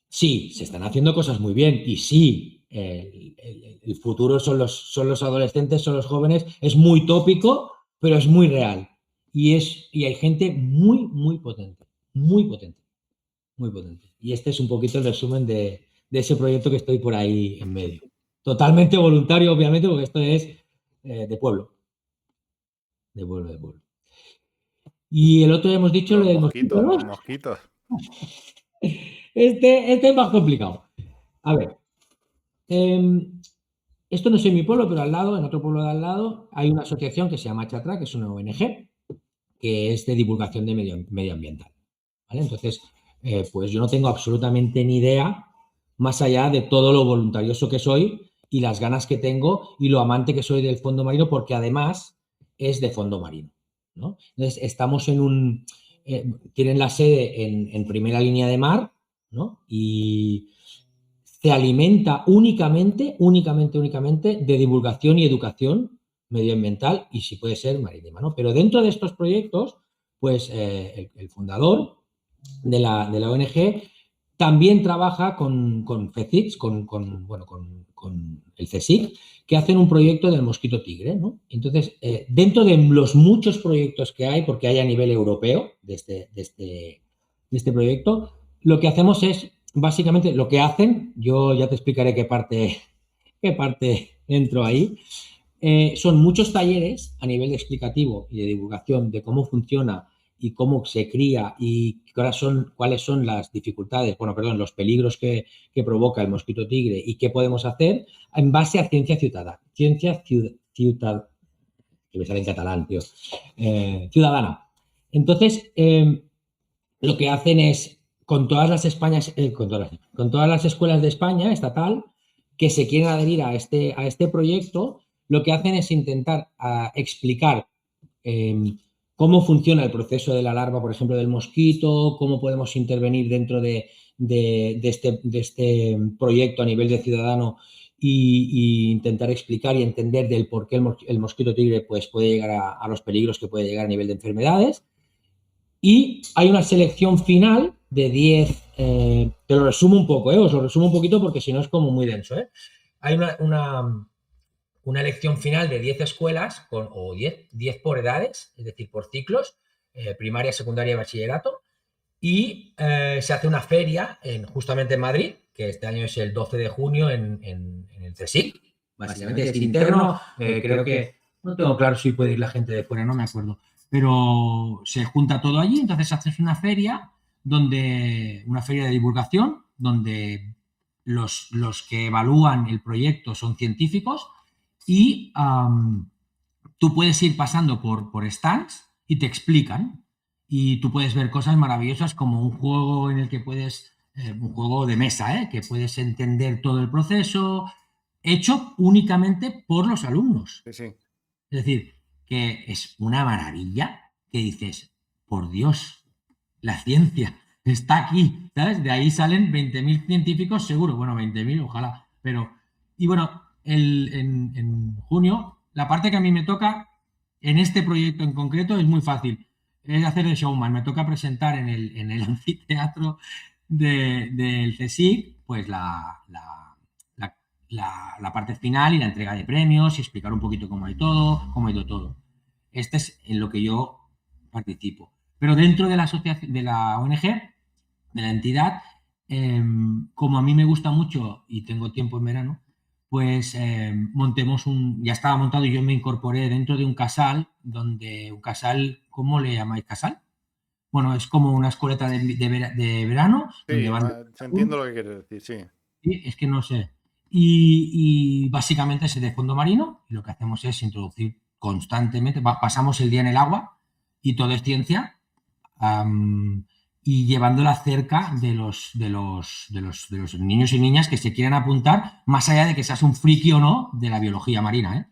sí, se están haciendo cosas muy bien y sí, el futuro son los adolescentes, son los jóvenes, es muy tópico, pero es muy real. Y hay gente muy, muy potente, muy potente, muy potente. Y este es un poquito el resumen de ese proyecto que estoy por ahí en medio. Totalmente voluntario, obviamente, porque esto es de pueblo. De pueblo. Y el otro hemos dicho... Los mosquitos, los mosquitos. Este es más complicado. A ver, esto no es en mi pueblo, pero al lado, en otro pueblo de al lado, hay una asociación que se llama Chatra, que es una ONG, que es de divulgación de medioambiental. ¿Vale? Entonces, pues yo no tengo absolutamente ni idea, más allá de todo lo voluntarioso que soy y las ganas que tengo y lo amante que soy del fondo marino, porque además es de fondo marino, ¿no? Entonces, estamos tienen la sede en primera línea de mar, ¿no? Y se alimenta únicamente de divulgación y educación medioambiental y, si puede ser, marítima, ¿no? Pero dentro de estos proyectos, pues el fundador de la ONG también trabaja con FECIX, con el CSIC, que hacen un proyecto del mosquito tigre, ¿no? Entonces, dentro de los muchos proyectos que hay, porque hay a nivel europeo de este proyecto, lo que hacemos es, básicamente, lo que hacen, yo ya te explicaré qué parte entro ahí, Son muchos talleres a nivel explicativo y de divulgación de cómo funciona y cómo se cría y cuáles son las dificultades, bueno, perdón, los peligros que provoca el mosquito tigre y qué podemos hacer en base a ciencia ciudadana. Que me sale en catalán, tío. Ciudadana. Entonces, lo que hacen es, con todas las con todas las escuelas de España, estatal, que se quieren adherir a este proyecto, lo que hacen es intentar explicar cómo funciona el proceso de la larva, por ejemplo, del mosquito, cómo podemos intervenir dentro de este proyecto a nivel de ciudadano y intentar explicar y entender del por qué el mosquito tigre pues, puede llegar a los peligros que puede llegar a nivel de enfermedades. Y hay una selección final de 10, te lo resumo un poco, os lo resumo un poquito porque si no es como muy denso. Hay una elección final de 10 escuelas, o 10 por edades, es decir, por ciclos, primaria, secundaria y bachillerato, y se hace una feria justamente en Madrid, que este año es el 12 de junio en el CSIC. Básicamente es interno, creo que no tengo claro si puede ir la gente de fuera, no me acuerdo, pero se junta todo allí, entonces haces una feria de divulgación, donde los que evalúan el proyecto son científicos y tú puedes ir pasando por stands y te explican. Y tú puedes ver cosas maravillosas como un juego en el que puedes, un juego de mesa, que puedes entender todo el proceso, hecho únicamente por los alumnos. Sí, sí. Es decir, que es una maravilla que dices, por Dios, la ciencia está aquí, ¿sabes? De ahí salen 20.000 científicos seguro, bueno, 20.000 ojalá, pero... Y bueno, en junio, la parte que a mí me toca en este proyecto en concreto es muy fácil, es hacer de showman, me toca presentar en el anfiteatro del CSIC, pues la parte final y la entrega de premios y explicar un poquito cómo ha ido todo. Este es en lo que yo participo. Pero dentro de la asociación, de la ONG, de la entidad, como a mí me gusta mucho y tengo tiempo en verano, pues montemos ya estaba montado y yo me incorporé dentro de un casal, ¿cómo le llamáis casal? Bueno, es como una escueleta de verano, Sí, donde van... entiendo lo que quieres decir, sí. Sí, es que no sé. Y básicamente es de fondo marino y lo que hacemos es introducir constantemente, pasamos el día en el agua y todo es ciencia, y llevándola cerca de los niños y niñas que se quieran apuntar, más allá de que seas un friki o no de la biología marina, ¿eh?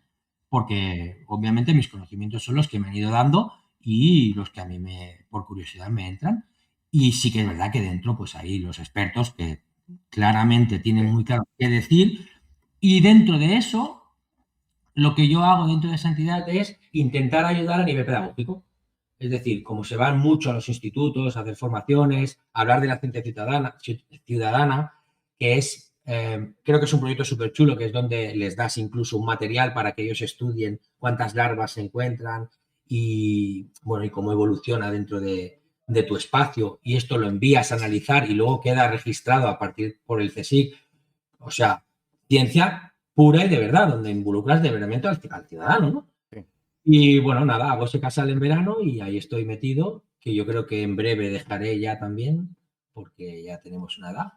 Porque obviamente mis conocimientos son los que me han ido dando y los que a mí por curiosidad me entran. Y sí que es verdad que dentro pues hay los expertos que claramente tienen Sí. muy claro qué decir, y dentro de eso, lo que yo hago dentro de esa entidad es intentar ayudar a nivel pedagógico. Es decir, como se van mucho a los institutos a hacer formaciones, a hablar de la ciencia ciudadana, que es, creo que es un proyecto súper chulo, que es donde les das incluso un material para que ellos estudien cuántas larvas se encuentran y, bueno, y cómo evoluciona dentro de tu espacio, y esto lo envías a analizar y luego queda registrado a partir por el CSIC. O sea, ciencia pura y de verdad, donde involucras de verdad al ciudadano, ¿no? Sí. Y bueno, nada, hago ese casal en verano y ahí estoy metido, que yo creo que en breve dejaré ya también, porque ya tenemos una edad.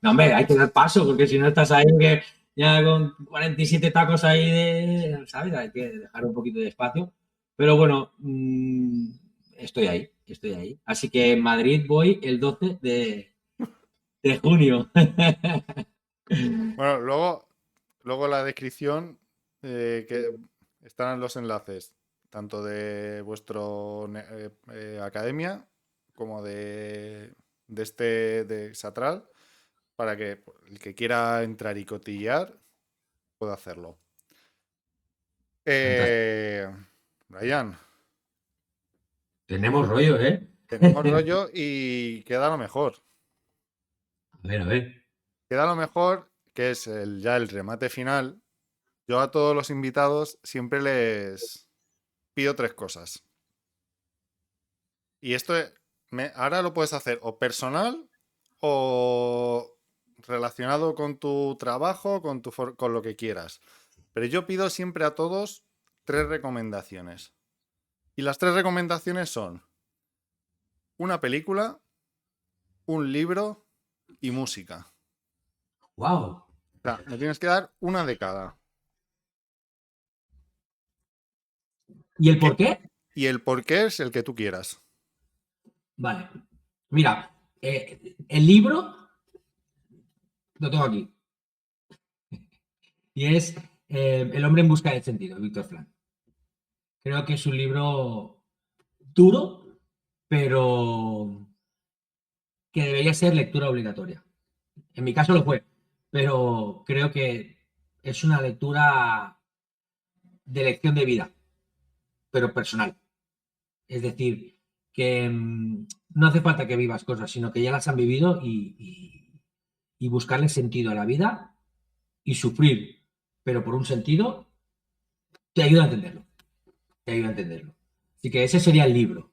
No, hombre, hay que dar paso, porque si no estás ahí que ya con 47 tacos ahí ¿sabes? Hay que dejar un poquito de espacio. Pero bueno, estoy ahí, estoy ahí. Así que en Madrid voy el 12 de junio. Bueno, luego en la descripción que estarán los enlaces, tanto de vuestro academia como de Satral, para que el que quiera entrar y cotillear pueda hacerlo. Brian, Tenemos rollo, ¿eh? tenemos rollo y queda lo mejor. A ver, a ver. Queda lo mejor, que es ya el remate final. Yo a todos los invitados siempre les pido 3 cosas. Y esto ahora lo puedes hacer o personal o relacionado con tu trabajo, con lo que quieras. Pero yo pido siempre a todos 3 recomendaciones. Y las 3 recomendaciones son una película, un libro y música. ¡Wow! O sea, me tienes que dar una de cada. ¿Y el por qué? Y el por qué es el que tú quieras. Vale. Mira, el libro lo tengo aquí. Y es El hombre en busca del sentido, de Víctor Frank. Creo que es un libro duro, pero que debería ser lectura obligatoria. En mi caso lo fue, pero creo que es una lectura de lección de vida, pero personal. Es decir, que no hace falta que vivas cosas, sino que ya las han vivido y buscarle sentido a la vida y sufrir, pero por un sentido, te ayuda a entenderlo. Te ayuda a entenderlo. Así que ese sería el libro.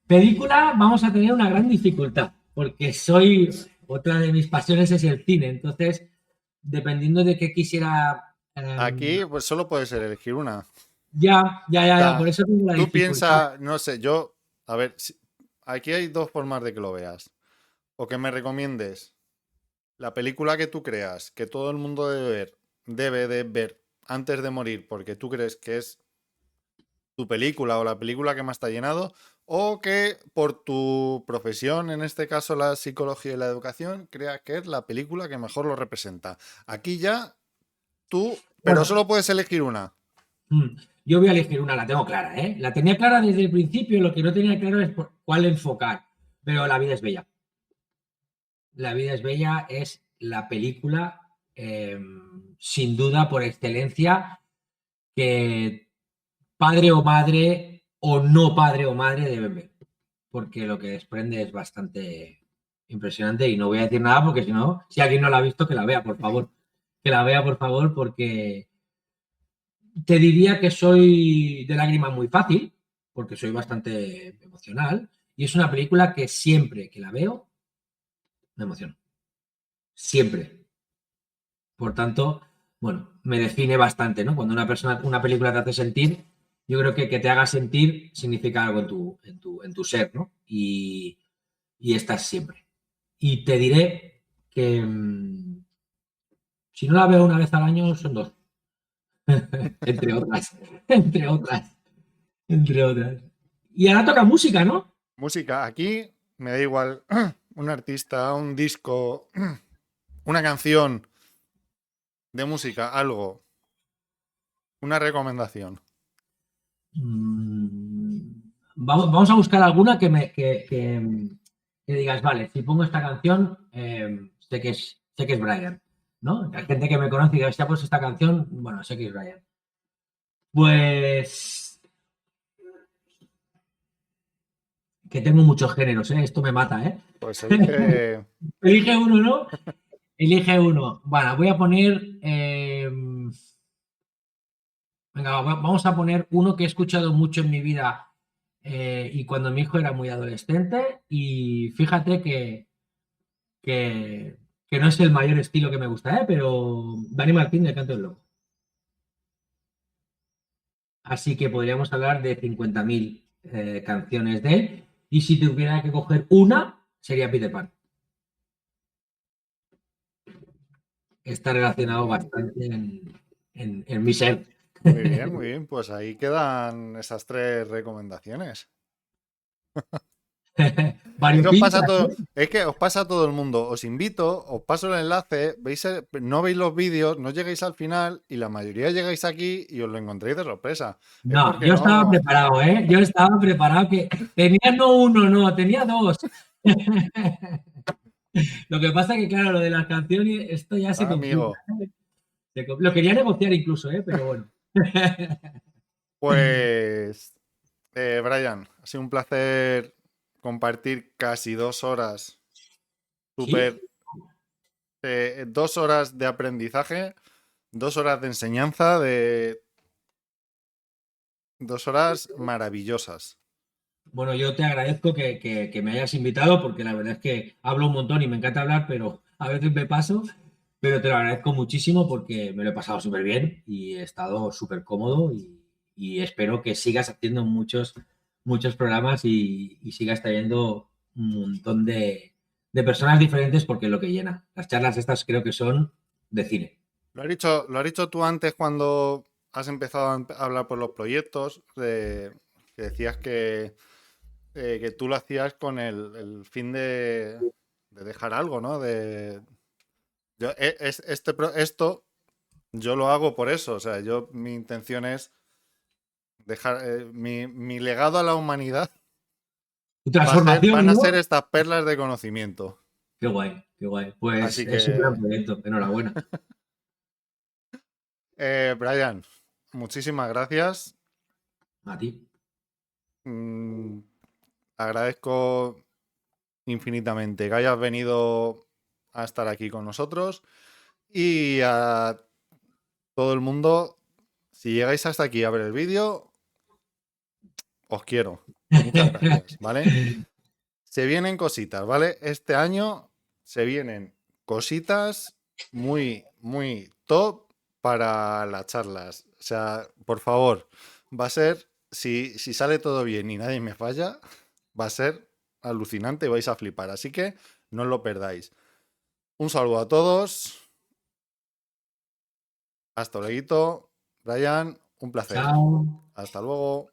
Película, vamos a tener una gran dificultad, porque otra de mis pasiones es el cine, entonces, dependiendo de qué quisiera... Aquí pues solo puedes elegir una. Ya, por eso tengo la Tú dificultad. piensas, no sé, a ver, aquí hay 2 formas de que lo veas. O que me recomiendes la película que tú creas, que todo el mundo debe de ver antes de morir, porque tú crees que es tu película o la película que más te ha llenado, o que por tu profesión, en este caso la psicología y la educación, creas que es la película que mejor lo representa. Aquí ya tú, pero Bueno. solo puedes elegir una. Yo voy a elegir una, la tengo clara, ¿eh? La tenía clara desde el principio, lo que no tenía claro es cuál enfocar, pero La vida es bella. La vida es bella es la película, sin duda, por excelencia, que padre o madre o no padre o madre deben ver, porque lo que desprende es bastante impresionante y no voy a decir nada porque si no, si alguien no la ha visto, que la vea, por favor. Que la vea, por favor, porque te diría que soy de lágrima muy fácil, porque soy bastante emocional, y es una película que siempre que la veo, me emociono. Siempre. Por tanto, bueno, me define bastante, ¿no? Cuando una película te hace sentir, yo creo que te haga sentir significa algo en tu ser, ¿no? Y estás siempre. Y te diré que si no la veo una vez al año, son 2. Entre otras. Entre otras. Entre otras. Y ahora toca música, ¿no? Música, aquí me da igual un artista, un disco, una canción de música, algo, una recomendación. Vamos a buscar alguna que digas, vale, si pongo esta canción, sé que es Brian, ¿no? Hay gente que me conoce y dice, si ha puesto esta canción, bueno, sé que es Brian. Pues que tengo muchos géneros, ¿eh? Esto me mata, ¿eh? Pues elige... Elige uno, ¿no? Elige uno. Bueno, voy a poner... venga, vamos a poner uno que he escuchado mucho en mi vida y cuando mi hijo era muy adolescente y fíjate que no es el mayor estilo que me gusta, pero Dani Martín de Canto del Loco. Así que podríamos hablar de 50.000 canciones de él y si tuviera que coger una sería Peter Pan. Está relacionado bastante en mi ser. Muy bien, pues ahí quedan esas 3 recomendaciones. Es que os pasa es que os pasa a todo el mundo. Os invito, os paso el enlace, no veis los vídeos, no llegáis al final y la mayoría llegáis aquí y os lo encontréis de sorpresa. No, yo estaba preparado, ¿eh? Yo estaba preparado que tenía no uno, no, tenía 2. Lo que pasa que, claro, lo de las canciones, esto ya se complica. Lo quería negociar incluso, pero bueno. Pues, Brian, ha sido un placer compartir casi 2 horas. Súper. 2 horas de aprendizaje, 2 horas de enseñanza, 2 horas maravillosas. Bueno, yo te agradezco que me hayas invitado porque la verdad es que hablo un montón y me encanta hablar, pero a veces me paso. Pero te lo agradezco muchísimo porque me lo he pasado súper bien y he estado súper cómodo y espero que sigas haciendo muchos programas y sigas trayendo un montón de personas diferentes porque es lo que llena. Las charlas estas creo que son de cine. Lo has dicho tú antes cuando has empezado a hablar por los proyectos, que decías que tú lo hacías con el fin de dejar algo, ¿no? Esto yo lo hago por eso, o sea, mi intención es dejar mi legado a la humanidad Tu transformación, van a ser ¿no? estas perlas de conocimiento. Qué guay, qué guay. Pues Así es un gran que, proyecto. Enhorabuena. Brian, muchísimas gracias. A ti. Mm, agradezco infinitamente que hayas venido a estar aquí con nosotros y a todo el mundo, si llegáis hasta aquí a ver el vídeo, os quiero. Muchas gracias, ¿vale? Se vienen cositas, ¿vale? Este año se vienen cositas muy, muy top para las charlas. O sea, por favor, va a ser, si sale todo bien y nadie me falla, va a ser alucinante y vais a flipar. Así que no os lo perdáis. Un saludo a todos. Hasta luego, Brian. Un placer. Chao. Hasta luego.